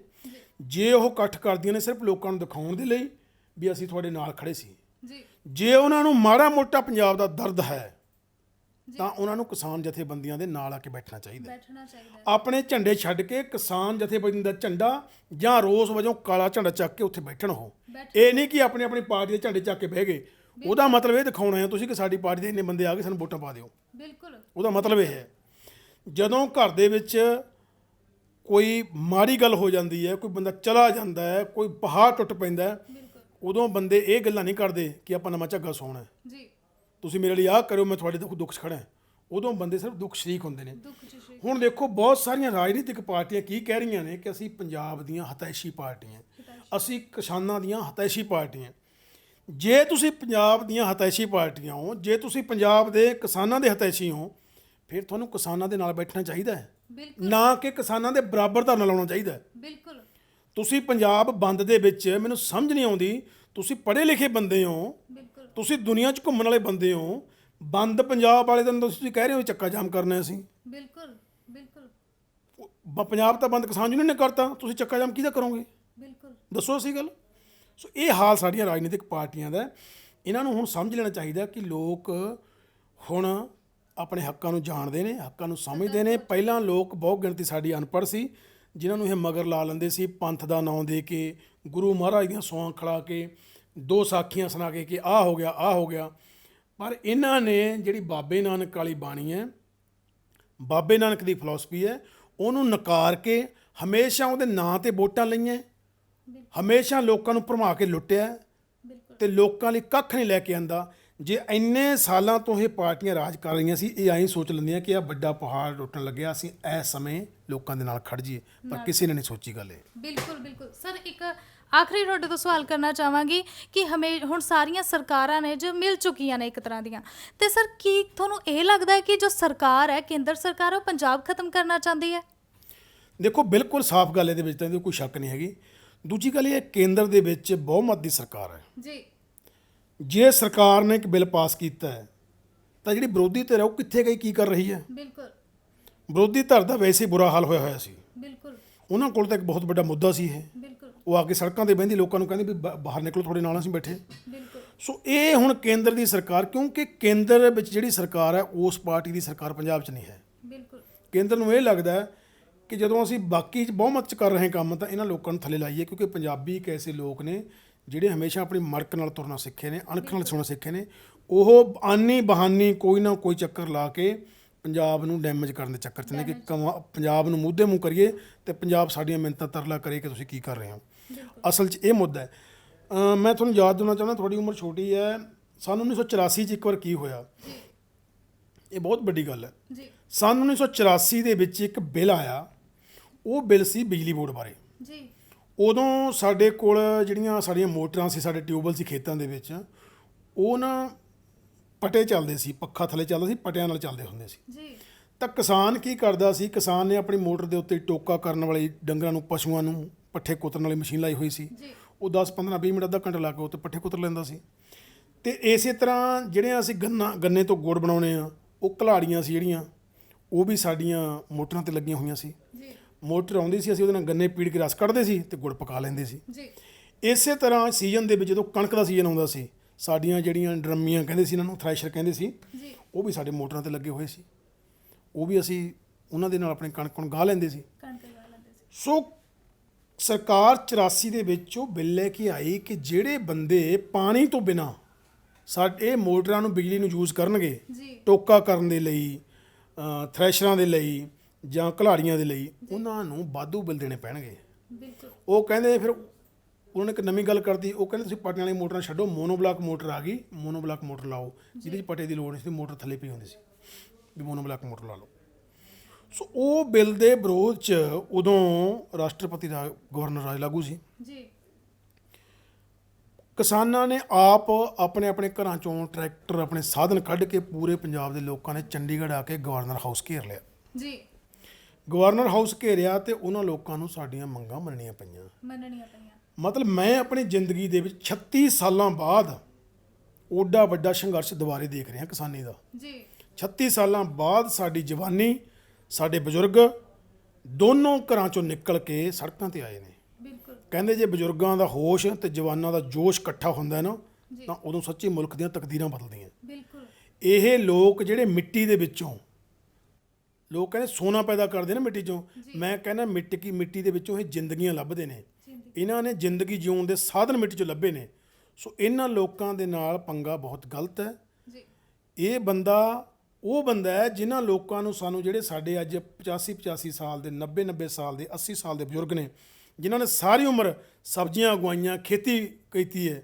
ਜੇ ਉਹ ਇਕੱਠ ਕਰਦੀਆਂ ਨੇ ਸਿਰਫ ਲੋਕਾਂ ਨੂੰ ਦਿਖਾਉਣ ਦੇ ਲਈ ਵੀ ਅਸੀਂ ਤੁਹਾਡੇ ਨਾਲ ਖੜੇ ਸੀ, ਜੀ ਜੇ ਉਹਨਾਂ ਨੂੰ ਮਾੜਾ ਮੋਟਾ ਪੰਜਾਬ ਦਾ ਦਰਦ ਹੈ ਤਾਂ ਉਹਨਾਂ ਨੂੰ ਕਿਸਾਨ ਜਥੇਬੰਦੀਆਂ ਦੇ ਨਾਲ ਆ ਕੇ ਬੈਠਣਾ ਚਾਹੀਦਾ। ਬੈਠਣਾ ਚਾਹੀਦਾ ਹੈ। ਆਪਣੇ ਝੰਡੇ ਛੱਡ ਕੇ ਕਿਸਾਨ ਜਥੇਬੰਦੀ ਦਾ ਝੰਡਾ ਜਾਂ ਰੋਸ ਵਜੋਂ ਕਾਲਾ ਝੰਡਾ ਚੱਕ ਕੇ ਉੱਥੇ ਬੈਠਣ। ਉਹ ਇਹ ਨਹੀਂ ਕਿ ਆਪਣੀ ਪਾਰਟੀ ਦੇ ਝੰਡੇ ਚੱਕ ਕੇ ਬਹਿ ਗਏ। ਉਹਦਾ ਮਤਲਬ ਇਹ ਦਿਖਾਉਣਾ ਹੈ ਤੁਸੀਂ ਕਿ ਸਾਡੀ ਪਾਰਟੀ ਦੇ ਇੰਨੇ ਬੰਦੇ ਆ ਗਏ, ਸਾਨੂੰ ਵੋਟਾਂ ਪਾ ਦਿਓ। ਬਿਲਕੁਲ ਉਹਦਾ ਮਤਲਬ ਇਹ ਹੈ। ਜਦੋਂ ਘਰ ਦੇ ਵਿੱਚ ਕੋਈ ਮਾੜੀ ਗੱਲ ਹੋ ਜਾਂਦੀ ਹੈ, ਕੋਈ ਬੰਦਾ ਚਲਾ ਜਾਂਦਾ ਹੈ, ਕੋਈ ਪਹਾੜ ਟੁੱਟ ਪੈਂਦਾ ਹੈ, ਬਿਲਕੁਲ ਉਦੋਂ ਬੰਦੇ ਇਹ ਗੱਲਾਂ ਨਹੀਂ ਕਰਦੇ ਕਿ ਆਪਾਂ ਨਵਾਂ ਝੱਗਾ ਸੋਣਾ ਹੈ, ਜੀ ਤੁਸੀਂ ਮੇਰੇ ਲਈ ਆਹ ਕਰਿਓ, ਮੈਂ ਤੁਹਾਡੇ ਦੁੱਖ 'ਚ ਖੜਾ ਹਾਂ। ਉਦੋਂ ਬੰਦੇ ਸਿਰਫ ਦੁੱਖ ਸ਼ਰੀਕ ਹੁੰਦੇ ਨੇ। ਦੁੱਖ ਚ ਸ਼ਰੀਕ। ਹੁਣ ਦੇਖੋ ਬਹੁਤ ਸਾਰੀਆਂ ਰਾਜਨੀਤਿਕ ਪਾਰਟੀਆਂ ਕੀ ਕਹਿ ਰਹੀਆਂ ਨੇ ਕਿ ਅਸੀਂ ਪੰਜਾਬ ਦੀਆਂ ਹਤੈਸ਼ੀ ਪਾਰਟੀਆਂ, ਅਸੀਂ ਕਿਸਾਨਾਂ ਦੀਆਂ ਹਤੈਸ਼ੀ ਪਾਰਟੀਆਂ। ਜੇ ਤੁਸੀਂ ਪੰਜਾਬ ਦੀਆਂ ਹਤੈਸ਼ੀ ਪਾਰਟੀਆਂ ਹੋ, ਜੇ ਤੁਸੀਂ ਪੰਜਾਬ ਦੇ ਕਿਸਾਨਾਂ ਦੇ ਹਤੈਸ਼ੀ ਹੋ, ਫਿਰ ਤੁਹਾਨੂੰ ਕਿਸਾਨਾਂ ਦੇ ਨਾਲ ਬੈਠਣਾ ਚਾਹੀਦਾ ਹੈ, ਬਿਲਕੁਲ ਨਾ ਕਿ ਕਿਸਾਨਾਂ ਦੇ ਬਰਾਬਰ ਧਰਨਾ ਲਾਉਣਾ ਚਾਹੀਦਾ ਹੈ। ਬਿਲਕੁਲ ਤੁਸੀਂ ਪੰਜਾਬ ਬੰਦ ਦੇ ਵਿੱਚ, ਮੈਨੂੰ ਸਮਝ ਨਹੀਂ ਆਉਂਦੀ, ਤੁਸੀਂ ਪੜ੍ਹੇ ਲਿਖੇ ਬੰਦੇ ਹੋ, ਬਿਲਕੁਲ ਤੁਸੀਂ ਦੁਨੀਆ 'ਚ ਘੁੰਮਣ ਵਾਲੇ ਬੰਦੇ ਹੋ, ਬੰਦ ਪੰਜਾਬ ਵਾਲੇ ਦਿਨ ਤੁਸੀਂ ਕਹਿ ਰਹੇ ਹੋ ਚੱਕਾ ਜਾਮ ਕਰਨਾ ਅਸੀਂ। ਬਿਲਕੁਲ ਬਿਲਕੁਲ ਪੰਜਾਬ ਤਾਂ ਬੰਦ ਕਿਸਾਨ ਯੂਨੀਅਨ ਨੇ ਕਰਤਾ, ਤੁਸੀਂ ਚੱਕਾ ਜਾਮ ਕਿਹਦਾ ਕਰੋਗੇ? ਬਿਲਕੁਲ ਦੱਸੋ ਅਸੀਂ ਗੱਲ। ਸੋ ਇਹ ਹਾਲ ਸਾਡੀਆਂ ਰਾਜਨੀਤਿਕ ਪਾਰਟੀਆਂ ਦਾ। ਇਹਨਾਂ ਨੂੰ ਹੁਣ ਸਮਝ ਲੈਣਾ ਚਾਹੀਦਾ ਕਿ ਲੋਕ ਹੁਣ ਆਪਣੇ ਹੱਕਾਂ ਨੂੰ ਜਾਣਦੇ ਨੇ, ਹੱਕਾਂ ਨੂੰ ਸਮਝਦੇ ਨੇ। ਪਹਿਲਾਂ ਲੋਕ ਬਹੁਤ ਗਿਣਤੀ ਸਾਡੀ ਅਨਪੜ੍ਹ ਸੀ, ਜਿਨ੍ਹਾਂ ਨੂੰ ਇਹ ਮਗਰ ਲਾ ਲੈਂਦੇ ਸੀ ਪੰਥ ਦਾ ਨਾਂ ਦੇ ਕੇ, ਗੁਰੂ ਮਹਾਰਾਜ ਦੀਆਂ ਸੌਂਹਾਂ ਖੜਾ ਕੇ, 2 ਸਾਖੀਆਂ ਸੁਣਾ ਕੇ ਕਿ ਆਹ ਹੋ ਗਿਆ, ਆਹ ਹੋ ਗਿਆ। ਪਰ ਇਹਨਾਂ ਨੇ ਜਿਹੜੀ ਬਾਬੇ ਨਾਨਕ ਵਾਲੀ ਬਾਣੀ ਹੈ, ਬਾਬੇ ਨਾਨਕ ਦੀ ਫਿਲਾਸਫੀ ਹੈ, ਉਹਨੂੰ ਨਕਾਰ ਕੇ ਹਮੇਸ਼ਾ ਉਹਦੇ ਨਾਂ ਤੇ ਵੋਟਾਂ ਲਈਆਂ, ਹਮੇਸ਼ਾ ਲੋਕਾਂ ਨੂੰ ਭਰਮਾ ਕੇ ਲੁੱਟਿਆ ਬਿਲਕੁਲ ਤੇ ਲੋਕਾਂ ਲਈ ਕੱਖ ਨਹੀਂ ਲੈ ਕੇ ਆਂਦਾ। ਜੇ ਇੰਨੇ ਸਾਲਾਂ ਤੋਂ ਇਹ ਪਾਰਟੀਆਂ ਰਾਜ ਕਰ ਰਹੀਆਂ ਸੀ, ਇਹ ਐਂ ਸੋਚ ਲੈਂਦੀਆਂ ਕਿ ਆ ਵੱਡਾ ਪਹਾੜ ਟੁੱਟਣ ਲੱਗਿਆ, ਅਸੀਂ ਇਸ ਸਮੇਂ ਲੋਕਾਂ ਦੇ ਨਾਲ ਖੜ ਜਾਈਏ, ਪਰ ਕਿਸੇ ਨੇ ਨਹੀਂ ਸੋਚੀ ਗੱਲ ਇਹ। ਬਿਲਕੁਲ ਬਿਲਕੁਲ ਸਰ, ਇੱਕ ਆਖਰੀ ਤੁਹਾਡੇ ਤੋਂ ਸਵਾਲ ਕਰਨਾ ਚਾਹਾਂਗੀ ਕਿ ਹੁਣ ਸਾਰੀਆਂ ਸਰਕਾਰਾਂ ਨੇ ਜੋ ਮਿਲ ਚੁੱਕੀਆਂ ਨੇ ਇੱਕ ਤਰ੍ਹਾਂ ਦੀਆਂ, ਤੇ ਸਰ ਕੀ ਤੁਹਾਨੂੰ ਇਹ ਲੱਗਦਾ ਹੈ ਕਿ ਜੋ ਸਰਕਾਰ ਹੈ, ਕੇਂਦਰ ਸਰਕਾਰ, ਉਹ ਪੰਜਾਬ ਖਤਮ ਕਰਨਾ ਚਾਹੁੰਦੀ ਹੈ? ਦੇਖੋ ਬਿਲਕੁਲ ਸਾਫ਼ ਗੱਲ ਇਹਦੇ ਵਿੱਚ ਤਾਂ ਕੋਈ ਸ਼ੱਕ ਨਹੀਂ ਹੈਗੀ। ਦੂਜੀ ਗੱਲ ਇਹ, ਕੇਂਦਰ ਦੇ ਵਿੱਚ ਬਹੁਮਤ ਦੀ ਸਰਕਾਰ ਹੈ ਜੀ। ਜੇ ਸਰਕਾਰ ਨੇ ਇੱਕ ਬਿੱਲ ਪਾਸ ਕੀਤਾ ਹੈ ਤਾਂ ਜਿਹੜੀ ਵਿਰੋਧੀ ਧਿਰ ਹੈ ਉਹ ਕਿੱਥੇ ਗਈ, ਕੀ ਕਰ ਰਹੀ ਹੈ? ਬਿਲਕੁਲ ਵਿਰੋਧੀ ਧਿਰ ਦਾ ਵੈਸੇ ਹੀ ਬੁਰਾ ਹਾਲ ਹੋਇਆ ਹੋਇਆ ਸੀ, ਬਿਲਕੁਲ ਉਹਨਾਂ ਕੋਲ ਤਾਂ ਇੱਕ ਬਹੁਤ ਵੱਡਾ ਮੁੱਦਾ ਸੀ ਇਹ। ਬਿਲਕੁਲ ਉਹ ਆ ਕੇ ਸੜਕਾਂ ਤੇ ਬਹਿੰਦੀ, ਲੋਕਾਂ ਨੂੰ ਕਹਿੰਦੀ ਵੀ ਬਾਹਰ ਨਿਕਲੋ, ਤੁਹਾਡੇ ਨਾਲ ਅਸੀਂ ਬੈਠੇ। ਬਿਲਕੁਲ ਸੋ ਇਹ ਹੁਣ ਕੇਂਦਰ ਦੀ ਸਰਕਾਰ, ਕਿਉਂਕਿ ਕੇਂਦਰ ਵਿੱਚ ਜਿਹੜੀ ਸਰਕਾਰ ਹੈ ਉਸ ਪਾਰਟੀ ਦੀ ਸਰਕਾਰ ਪੰਜਾਬ 'ਚ ਨਹੀਂ ਹੈ। ਬਿਲਕੁਲ ਕੇਂਦਰ ਨੂੰ ਇਹ ਲੱਗਦਾ ਹੈ ਕਿ ਜਦੋਂ ਅਸੀਂ ਬਾਕੀ 'ਚ ਬਹੁਮਤ 'ਚ ਕਰ ਰਹੇ ਕੰਮ ਤਾਂ ਇਹਨਾਂ ਲੋਕਾਂ ਨੂੰ ਥੱਲੇ ਲਾਈਏ, ਕਿਉਂਕਿ ਪੰਜਾਬੀ ਇੱਕ ਐਸੇ ਲੋਕ ਨੇ ਜਿਹੜੇ ਹਮੇਸ਼ਾ ਆਪਣੀ ਮੜਕ ਨਾਲ ਤੁਰਨਾ ਸਿੱਖੇ ਨੇ, ਅਣਖ ਨਾਲ ਸੁਣਨਾ ਸਿੱਖੇ ਨੇ। ਉਹ ਆਨੀ ਬਹਾਨੀ ਕੋਈ ਨਾ ਕੋਈ ਚੱਕਰ ਲਾ ਕੇ ਪੰਜਾਬ ਨੂੰ ਡੈਮੇਜ ਕਰਨ ਦੇ ਚੱਕਰ 'ਚ ਨੇ ਕਿ ਪੰਜਾਬ ਨੂੰ ਮੂਧੇ ਮੂੰਹ ਕਰੀਏ ਤੇ ਪੰਜਾਬ ਸਾਡੀਆਂ ਮਿੰਨਤਾਂ ਤਰਲਾ ਕਰੇ ਕਿ ਤੁਸੀਂ ਕੀ ਕਰ ਰਹੇ ਹੋ। ਅਸਲ 'ਚ ਇਹ ਮੁੱਦਾ ਹੈ। ਮੈਂ ਤੁਹਾਨੂੰ ਯਾਦ ਦਿਵਾਉਣਾ ਚਾਹੁੰਦਾ, ਤੁਹਾਡੀ ਉਮਰ ਛੋਟੀ ਹੈ, ਸੰਨ 1984 'ਚ ਇੱਕ ਵਾਰ ਕੀ ਹੋਇਆ, ਇਹ ਬਹੁਤ ਵੱਡੀ ਗੱਲ ਹੈ। ਜੀ ਸੰਨ 1984 ਦੇ ਵਿੱਚ ਇੱਕ ਬਿੱਲ ਆਇਆ, ਉਹ ਬਿੱਲ ਸੀ ਬਿਜਲੀ ਬੋਰਡ ਬਾਰੇ। ਜੀ ਉਦੋਂ ਸਾਡੇ ਕੋਲ ਜਿਹੜੀਆਂ ਸਾਡੀਆਂ ਮੋਟਰਾਂ ਸੀ, ਸਾਡੇ ਟਿਊਬਵੈੱਲ ਸੀ ਖੇਤਾਂ ਦੇ ਵਿੱਚ, ਉਹ ਨਾ ਪਟੇ ਚੱਲਦੇ ਸੀ, ਪੱਖਾ ਥੱਲੇ ਚੱਲਦਾ ਸੀ, ਪਟਿਆਂ ਨਾਲ ਚੱਲਦੇ ਹੁੰਦੇ ਸੀ। ਜੀ ਤਾਂ ਕਿਸਾਨ ਕੀ ਕਰਦਾ ਸੀ, ਕਿਸਾਨ ਨੇ ਆਪਣੀ ਮੋਟਰ ਦੇ ਉੱਤੇ ਟੋਕਾ ਕਰਨ ਵਾਲੀ, ਡੰਗਰਾਂ ਨੂੰ, ਪਸ਼ੂਆਂ ਨੂੰ ਪੱਠੇ ਕੁਤਰਨ ਵਾਲੀ ਮਸ਼ੀਨ ਲਾਈ ਹੋਈ ਸੀ। ਜੀ ਉਹ 10 15 20 ਮਿੰਟ, ਅੱਧਾ ਘੰਟਾ ਲਾ ਕੇ ਉੱਤੇ ਪੱਠੇ ਕੁਤਰ ਲੈਂਦਾ ਸੀ। ਤੇ ਇਸੇ ਤਰ੍ਹਾਂ ਜਿਹੜੀਆਂ ਅਸੀਂ ਗੰਨੇ ਤੋਂ ਗੁੜ ਬਣਾਉਣੇ ਆ, ਉਹ ਘਲਾੜੀਆਂ ਸੀ ਜਿਹੜੀਆਂ, ਉਹ ਵੀ ਸਾਡੀਆਂ ਮੋਟਰਾਂ ਤੇ ਲੱਗੀਆਂ ਹੋਈਆਂ ਸੀ। ਜੀ ਮੋਟਰ ਆਉਂਦੀ ਸੀ, ਅਸੀਂ ਉਹਦੇ ਨਾਲ ਗੰਨੇ ਪੀੜ ਕੇ ਰਸ ਕੱਢਦੇ ਸੀ ਤੇ ਗੁੜ ਪਕਾ ਲੈਂਦੇ ਸੀ। ਜੀ ਇਸੇ ਤਰ੍ਹਾਂ ਸੀਜ਼ਨ ਦੇ ਵਿੱਚ ਜਦੋਂ ਕਣਕ ਦਾ ਸੀਜ਼ਨ ਆਉਂਦਾ ਸੀ, ਸਾਡੀਆਂ ਜਿਹੜੀਆਂ ਡਰਮੀਆਂ ਕਹਿੰਦੇ ਸੀ, ਇਹਨਾਂ ਨੂੰ ਥ੍ਰੈਸ਼ਰ ਕਹਿੰਦੇ ਸੀ, ਜੀ ਉਹ ਵੀ ਸਾਡੇ ਮੋਟਰਾਂ ਤੇ ਲੱਗੇ ਹੋਏ ਸੀ। ਉਹ ਵੀ ਅਸੀਂ ਉਹਨਾਂ ਦੇ ਨਾਲ ਆਪਣੀ ਕਣਕ ਨੂੰ ਗਾਹ ਲੈਂਦੇ ਸੀ। ਕਣਕ ਗਾ ਲੈਂਦੇ ਸੀ। ਸੋ ਸਰਕਾਰ 84 ਦੇ ਵਿੱਚ ਉਹ ਬਿੱਲ ਲੈ ਕੇ ਆਈ ਕਿ ਜਿਹੜੇ ਬੰਦੇ ਪਾਣੀ ਤੋਂ ਬਿਨਾਂ ਸਾਡੇ ਮੋਟਰਾਂ ਨੂੰ, ਬਿਜਲੀ ਨੂੰ ਯੂਜ਼ ਕਰਨਗੇ ਜੀ ਟੋਕਾ ਕਰਨ ਦੇ ਲਈ, ਥ੍ਰੈਸ਼ਰਾਂ ਦੇ ਲਈ ਜਾਂ ਘਲਾੜੀਆਂ ਦੇ ਲਈ, ਉਹਨਾਂ ਨੂੰ ਵਾਧੂ ਬਿੱਲ ਦੇਣੇ ਪੈਣਗੇ। ਬਿਲਕੁਲ ਉਹ ਕਹਿੰਦੇ, ਫਿਰ ਉਹਨਾਂ ਨੇ ਇੱਕ ਨਵੀਂ ਗੱਲ ਕਰਤੀ, ਉਹ ਕਹਿੰਦੇ ਤੁਸੀਂ ਪਟਿਆਂ ਵਾਲੀ ਮੋਟਰਾਂ ਛੱਡੋ, ਮੋਨੋਬਲਾਕ ਮੋਟਰ ਆ ਗਈ, ਮੋਨੋਬਲਾਕ ਮੋਟਰ ਲਾਓ, ਜਿਹਦੇ 'ਚ ਪਟੇ ਦੀ ਲੋੜ ਨਹੀਂ ਸੀ, ਮੋਟਰ ਥੱਲੇ ਪਈ ਹੁੰਦੀ ਸੀ, ਵੀ ਮੋਨੋਬਲਾਕ ਮੋਟਰ ਲਾ ਲਓ। ਸੋ ਉਹ ਬਿੱਲ ਦੇ ਵਿਰੋਧ 'ਚ ਉਦੋਂ ਰਾਸ਼ਟਰਪਤੀ ਦਾ ਗਵਰਨਰ ਰਾਜ ਲਾਗੂ ਸੀ। ਜੀ ਕਿਸਾਨਾਂ ਨੇ ਆਪ ਆਪਣੇ ਆਪਣੇ ਘਰਾਂ 'ਚੋਂ ਟਰੈਕਟਰ, ਆਪਣੇ ਸਾਧਨ ਕੱਢ ਕੇ ਪੂਰੇ ਪੰਜਾਬ ਦੇ ਲੋਕਾਂ ਨੇ ਚੰਡੀਗੜ੍ਹ ਆ ਕੇ ਗਵਰਨਰ ਹਾਊਸ ਘੇਰ ਲਿਆ। ਜੀ ਗਵਰਨਰ ਹਾਊਸ ਘੇਰਿਆ ਤੇ ਉਹਨਾਂ ਲੋਕਾਂ ਨੂੰ ਸਾਡੀਆਂ ਮੰਗਾਂ ਮੰਨਣੀਆਂ ਪਈਆਂ। ਮੰਨਣੀਆਂ ਪਈਆਂ। ਮਤਲਬ ਮੈਂ ਆਪਣੀ ਜ਼ਿੰਦਗੀ ਦੇ ਵਿੱਚ 36 ਸਾਲਾਂ ਬਾਅਦ ਓਡਾ ਵੱਡਾ ਸੰਘਰਸ਼ ਦੁਬਾਰੇ ਦੇਖ ਰਿਹਾ ਕਿਸਾਨੀ ਦਾ। ਜੀ 36 ਸਾਲਾਂ ਬਾਅਦ ਸਾਡੀ ਜਵਾਨੀ, ਸਾਡੇ ਬਜ਼ੁਰਗ ਦੋਨੋਂ ਘਰਾਂ 'ਚੋਂ ਨਿਕਲ ਕੇ ਸੜਕਾਂ ਤੇ ਆਏ ਨੇ। ਬਿਲਕੁਲ ਕਹਿੰਦੇ ਜੇ ਬਜ਼ੁਰਗਾਂ ਦਾ ਹੋਸ਼ ਤੇ ਜਵਾਨਾਂ ਦਾ ਜੋਸ਼ ਇਕੱਠਾ ਹੁੰਦਾ ਹੈ ਨਾ, ਜੀ। ਤਾਂ ਉਦੋਂ ਸੱਚੀ ਮੁਲਕ ਦੀਆਂ ਤਕਦੀਰਾਂ ਬਦਲਦੀਆਂ। ਬਿਲਕੁਲ ਇਹ ਲੋਕ ਜਿਹੜੇ ਮਿੱਟੀ ਦੇ ਵਿੱਚੋਂ, ਲੋਕ ਕਹਿੰਦੇ ਸੋਨਾ ਪੈਦਾ ਕਰਦੇ ਨੇ ਮਿੱਟੀ 'ਚੋਂ, ਮੈਂ ਕਹਿੰਦਾ ਮਿੱਟੀ ਦੇ ਵਿੱਚੋਂ ਇਹ ਜ਼ਿੰਦਗੀਆਂ ਲੱਭਦੇ ਨੇ। ਇਹਨਾਂ ਨੇ ਜ਼ਿੰਦਗੀ ਜਿਉਣ ਦੇ ਸਾਧਨ ਮਿੱਟੀ 'ਚੋਂ ਲੱਭੇ ਨੇ। ਸੋ ਇਹਨਾਂ ਲੋਕਾਂ ਦੇ ਨਾਲ ਪੰਗਾ ਬਹੁਤ ਗਲਤ ਹੈ। ਜੀ ਇਹ ਬੰਦਾ ਉਹ ਬੰਦਾ ਹੈ ਜਿਨ੍ਹਾਂ ਲੋਕਾਂ ਨੂੰ, ਸਾਨੂੰ ਜਿਹੜੇ ਸਾਡੇ ਅੱਜ 85 ਸਾਲ ਦੇ, 90 ਸਾਲ ਦੇ, 80 ਸਾਲ ਦੇ ਬਜ਼ੁਰਗ ਨੇ, ਜਿਨ੍ਹਾਂ ਨੇ ਸਾਰੀ ਉਮਰ ਸਬਜ਼ੀਆਂ ਉਗਾਈਆਂ, ਖੇਤੀ ਕੀਤੀ ਹੈ,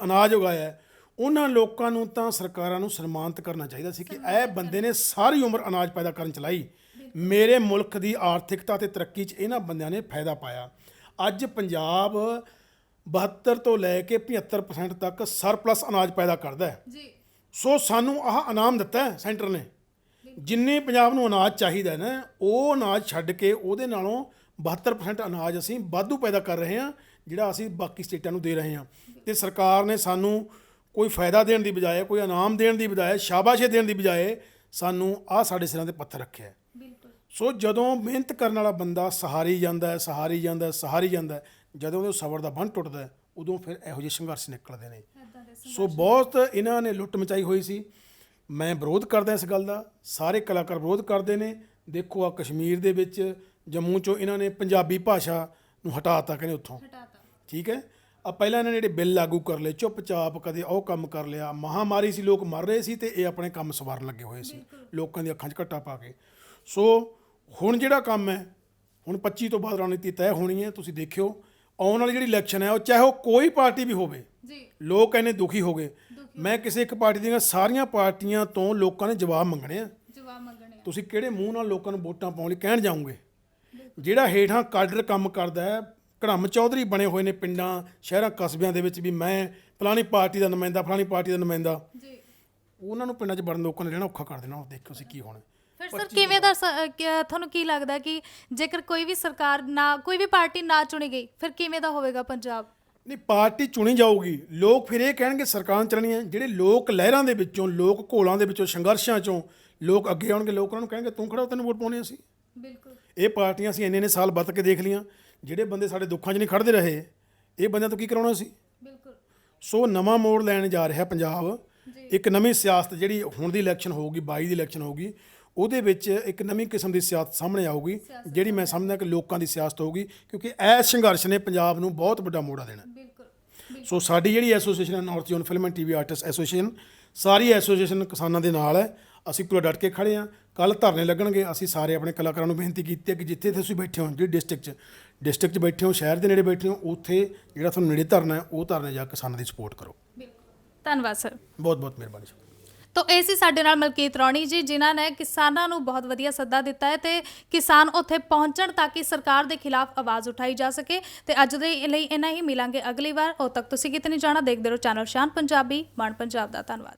ਅਨਾਜ ਉਗਾਇਆ ਹੈ, ਉਹਨਾਂ ਲੋਕਾਂ ਨੂੰ ਤਾਂ ਸਰਕਾਰਾਂ ਨੂੰ ਸਨਮਾਨਿਤ ਕਰਨਾ ਚਾਹੀਦਾ ਸੀ ਕਿ ਇਹ ਬੰਦੇ ਨੇ ਸਾਰੀ ਉਮਰ ਅਨਾਜ ਪੈਦਾ ਕਰਨ ਚਲਾਈ। ਮੇਰੇ ਮੁਲਕ ਦੀ ਆਰਥਿਕਤਾ ਤੇ ਤਰੱਕੀ 'ਚ ਇਹਨਾਂ ਬੰਦਿਆਂ ਨੇ ਫਾਇਦਾ ਪਾਇਆ। ਅੱਜ ਪੰਜਾਬ 72 ਤੋਂ ਲੈ ਕੇ 75% ਤੱਕ ਸਰਪਲਸ ਅਨਾਜ ਪੈਦਾ ਕਰਦਾ ਹੈ। ਜੀ ਸੋ ਸਾਨੂੰ ਆਹ ਇਨਾਮ ਦਿੱਤਾ ਹੈ ਸੈਂਟਰ ਨੇ। ਜਿੰਨੇ ਪੰਜਾਬ ਨੂੰ ਅਨਾਜ ਚਾਹੀਦਾ ਨਾ, ਉਹ ਅਨਾਜ ਛੱਡ ਕੇ ਉਹਦੇ ਨਾਲੋਂ 72% ਅਨਾਜ ਅਸੀਂ ਵਾਧੂ ਪੈਦਾ ਕਰ ਰਹੇ ਹਾਂ, ਜਿਹੜਾ ਅਸੀਂ ਬਾਕੀ ਸਟੇਟਾਂ ਨੂੰ ਦੇ ਰਹੇ ਹਾਂ। ਤੇ ਸਰਕਾਰ ਨੇ ਸਾਨੂੰ ਕੋਈ ਫਾਇਦਾ ਦੇਣ ਦੀ ਬਜਾਏ, ਕੋਈ ਇਨਾਮ ਦੇਣ ਦੀ ਬਜਾਏ, ਸ਼ਾਬਾਸ਼ੇ ਦੇਣ ਦੀ ਬਜਾਏ ਸਾਨੂੰ ਆਹ ਸਾਡੇ ਸਿਰਾਂ 'ਤੇ ਪੱਥਰ ਰੱਖਿਆ। ਬਿਲਕੁਲ ਸੋ ਜਦੋਂ ਮਿਹਨਤ ਕਰਨ ਵਾਲਾ ਬੰਦਾ ਸਹਾਰੀ ਜਾਂਦਾ ਹੈ, ਸਹਾਰੀ ਜਾਂਦਾ ਹੈ, ਸਹਾਰੀ ਜਾਂਦਾ ਹੈ, ਜਦੋਂ ਉਹਦੇ ਸਬਰ ਦਾ ਬੰਨ੍ਹ ਟੁੱਟਦਾ ਹੈ, ਉਦੋਂ ਫਿਰ ਇਹੋ ਜਿਹੇ ਸੰਘਰਸ਼ ਨਿਕਲਦੇ ਨੇ। ਏਦਾਂ ਦੇ ਸੋ ਬਹੁਤ ਇਹਨਾਂ ਨੇ ਲੁੱਟ ਮਚਾਈ ਹੋਈ ਸੀ। ਮੈਂ ਵਿਰੋਧ ਕਰਦਾ ਇਸ ਗੱਲ ਦਾ, ਸਾਰੇ ਕਲਾਕਾਰ ਵਿਰੋਧ ਕਰਦੇ ਨੇ। ਦੇਖੋ ਆ ਕਸ਼ਮੀਰ ਦੇ ਵਿੱਚ, ਜੰਮੂ 'ਚੋਂ ਇਹਨਾਂ ਨੇ ਪੰਜਾਬੀ ਭਾਸ਼ਾ ਨੂੰ ਹਟਾਤਾ, ਕਹਿੰਦੇ ਉੱਥੋਂ, ਹਟਾਤਾ। ਠੀਕ ਹੈ। ਆ ਪਹਿਲਾਂ ਇਹਨਾਂ ਨੇ ਜਿਹੜੇ ਬਿੱਲ ਲਾਗੂ ਕਰ ਲਏ, ਚੁੱਪਚਾਪ ਕਦੇ ਉਹ ਕੰਮ ਕਰ ਲਿਆ। ਮਹਾਮਾਰੀ ਸੀ, ਲੋਕ ਮਰ ਰਹੇ ਸੀ ਤੇ ਇਹ ਆਪਣੇ ਕੰਮ ਸਵਾਰਨ ਲੱਗੇ ਹੋਏ ਸੀ, ਲੋਕਾਂ ਦੀ ਅੱਖਾਂ 'ਚ ਘੱਟਾ ਪਾ ਕੇ। ਸੋ ਹੁਣ ਜਿਹੜਾ ਕੰਮ ਹੈ, ਹੁਣ 25 ਤੋਂ ਬਾਅਦ ਰਣਨੀਤੀ ਤੈਅ ਹੋਣੀ ਹੈ। ਤੁਸੀਂ ਦੇਖਿਓ ਆਉਣ ਵਾਲੀ ਜਿਹੜੀ ਇਲੈਕਸ਼ਨ ਹੈ, ਉਹ ਚਾਹੇ ਉਹ ਕੋਈ ਪਾਰਟੀ ਵੀ ਹੋਵੇ, ਜੀ ਲੋਕ ਇੰਨੇ ਦੁਖੀ ਹੋ ਗਏ। ਮੈਂ ਕਿਸੇ ਇੱਕ ਪਾਰਟੀ ਦੀਆਂ, ਸਾਰੀਆਂ ਪਾਰਟੀਆਂ ਤੋਂ ਲੋਕਾਂ ਨੇ ਜਵਾਬ ਮੰਗਣੇ ਆ। ਜਵਾਬ ਮੰਗਣੇ ਆ। ਤੁਸੀਂ ਕਿਹੜੇ ਮੂੰਹ ਨਾਲ ਲੋਕਾਂ ਨੂੰ ਵੋਟਾਂ ਪਾਉਣ ਲਈ ਕਹਿਣ ਜਾਓਗੇ? ਜਿਹੜਾ ਹੇਠਾਂ ਕਾਡਰ ਕੰਮ ਕਰਦਾ ਹੈ, ਘੜਮ ਚੌਧਰੀ ਬਣੇ ਹੋਏ ਨੇ ਪਿੰਡਾਂ, ਸ਼ਹਿਰਾਂ, ਕਸਬਿਆਂ ਦੇ ਵਿੱਚ ਵੀ ਮੈਂ ਫਲਾਣੀ ਪਾਰਟੀ ਦਾ ਨੁਮਾਇੰਦਾ, ਫਲਾਣੀ ਪਾਰਟੀ ਦਾ ਨੁਮਾਇੰਦਾ, ਜੀ ਉਹਨਾਂ ਨੂੰ ਪਿੰਡਾਂ 'ਚ ਵੜਨ ਲੋਕਾਂ ਨੇ ਰਹਿਣਾ ਔਖਾ ਕਰ ਦੇਣਾ। ਦੇਖੋ ਅਸੀਂ ਕੀ ਹੋਣਾ। ਫਿਰ ਸਰ ਕਿਵੇਂ ਦਾ ਤੁਹਾਨੂੰ ਕੀ ਲੱਗਦਾ ਕਿ ਜੇਕਰ ਕੋਈ ਵੀ ਸਰਕਾਰ ਨਾ, ਕੋਈ ਵੀ ਪਾਰਟੀ ਨਾ ਚੁਣੀ ਗਈ, ਫਿਰ ਕਿਵੇਂ ਦਾ ਹੋਵੇਗਾ ਪੰਜਾਬ? ਨਹੀਂ, ਪਾਰਟੀ ਚੁਣੀ ਜਾਊਗੀ, ਲੋਕ ਫਿਰ ਇਹ ਕਹਿਣਗੇ ਸਰਕਾਰਾਂ ਚੱਲਣੀਆਂ। ਜਿਹੜੇ ਲੋਕ ਲਹਿਰਾਂ ਦੇ ਵਿੱਚੋਂ, ਲੋਕ ਘੋਲਾਂ ਦੇ ਵਿੱਚੋਂ, ਸੰਘਰਸ਼ਾਂ 'ਚੋਂ ਲੋਕ ਅੱਗੇ ਆਉਣਗੇ, ਲੋਕ ਉਹਨਾਂ ਨੂੰ ਕਹਿਣਗੇ ਤੂੰ ਖੜਾ, ਤੈਨੂੰ ਵੋਟ ਪਾਉਣੀ ਅਸੀਂ। ਬਿਲਕੁਲ ਇਹ ਪਾਰਟੀਆਂ ਅਸੀਂ ਇੰਨੇ ਸਾਲ ਵੱਤ ਕੇ ਦੇਖ ਲਈਆਂ। ਜਿਹੜੇ ਬੰਦੇ ਸਾਡੇ ਦੁੱਖਾਂ 'ਚ ਨਹੀਂ ਖੜਦੇ ਰਹੇ, ਇਹ ਬੰਦਿਆਂ ਤੋਂ ਕੀ ਕਰਾਉਣਾ ਸੀ। ਬਿਲਕੁਲ ਸੋ ਨਵਾਂ ਮੋੜ ਲੈਣ ਜਾ ਰਿਹਾ ਪੰਜਾਬ। ਇੱਕ ਨਵੀਂ ਸਿਆਸਤ ਜਿਹੜੀ ਹੁਣ ਦੀ ਇਲੈਕਸ਼ਨ ਹੋਊਗੀ, 22 ਦੀ ਇਲੈਕਸ਼ਨ ਹੋਊਗੀ, ਉਹਦੇ ਵਿੱਚ ਇੱਕ ਨਵੀਂ ਕਿਸਮ ਦੀ ਸਿਆਸਤ ਸਾਹਮਣੇ ਆਊਗੀ, ਜਿਹੜੀ ਮੈਂ ਸਮਝਦਾ ਕਿ ਲੋਕਾਂ ਦੀ ਸਿਆਸਤ ਹੋਊਗੀ, ਕਿਉਂਕਿ ਇਹ ਸੰਘਰਸ਼ ਨੇ ਪੰਜਾਬ ਨੂੰ ਬਹੁਤ ਵੱਡਾ ਮੋੜਾ ਦੇਣਾ। ਬਿਲਕੁਲ ਸੋ ਸਾਡੀ ਜਿਹੜੀ ਐਸੋਸੀਏਸ਼ਨ ਹੈ, north zone film and TV artist association, sorry association ਕਿਸਾਨਾਂ ਦੇ ਨਾਲ ਹੈ। ਅਸੀਂ ਪੂਰਾ ਡਟ ਕੇ ਖੜੇ ਹਾਂ। ਕੱਲ੍ਹ ਧਰਨੇ ਲੱਗਣਗੇ। ਅਸੀਂ ਸਾਰੇ ਆਪਣੇ ਕਲਾਕਾਰਾਂ ਨੂੰ ਬੇਨਤੀ ਕੀਤੀ ਹੈ ਕਿ ਜਿੱਥੇ ਤੁਸੀਂ ਬੈਠੇ ਹੋ, ਜਿਹੜੀ ਡਿਸਟ੍ਰਿਕਟ 'ਚ ਬੈਠੇ ਹੋ, ਸ਼ਹਿਰ ਦੇ ਨੇੜੇ ਬੈਠੇ ਹੋ, ਉੱਥੇ ਜਿਹੜਾ ਤੁਹਾਨੂੰ ਨੇੜੇ ਧਰਨਾ ਹੈ, ਉਹ ਧਰਨੇ ਜਾ ਕੇ ਕਿਸਾਨਾਂ ਦੀ ਸਪੋਰਟ ਕਰੋ। ਧੰਨਵਾਦ ਸਰ। ਬਹੁਤ ਬਹੁਤ ਮਿਹਰਬਾਨੀ। ਤੋ ਇਹ ਸੀ ਸਾਡੇ ਨਾਲ ਮਲਕੀਤ ਰੌਣੀ ਜੀ, ਜਿਨ੍ਹਾਂ ਨੇ ਕਿਸਾਨਾਂ ਨੂੰ ਬਹੁਤ ਵਧੀਆ ਸੱਦਾ ਦਿੱਤਾ ਹੈ ਤੇ ਕਿਸਾਨ ਉੱਥੇ ਪਹੁੰਚਣ ਤਾਂ ਕਿ ਸਰਕਾਰ ਦੇ ਖਿਲਾਫ ਆਵਾਜ਼ ਉਠਾਈ ਜਾ ਸਕੇ। ਤੇ ਅੱਜ ਦੇ ਲਈ ਇੰਨਾ ਹੀ, ਮਿਲਾਂਗੇ ਅਗਲੀ ਵਾਰ। ਉਦੋਂ ਤੱਕ ਤੁਸੀਂ ਕਿਤੇ ਨਹੀਂ ਜਾਣਾ, ਦੇਖਦੇ ਰਹੋ ਚੈਨਲ ਸ਼ਾਨ ਪੰਜਾਬੀ, ਮਾਣ ਪੰਜਾਬ ਦਾ। ਧੰਨਵਾਦ।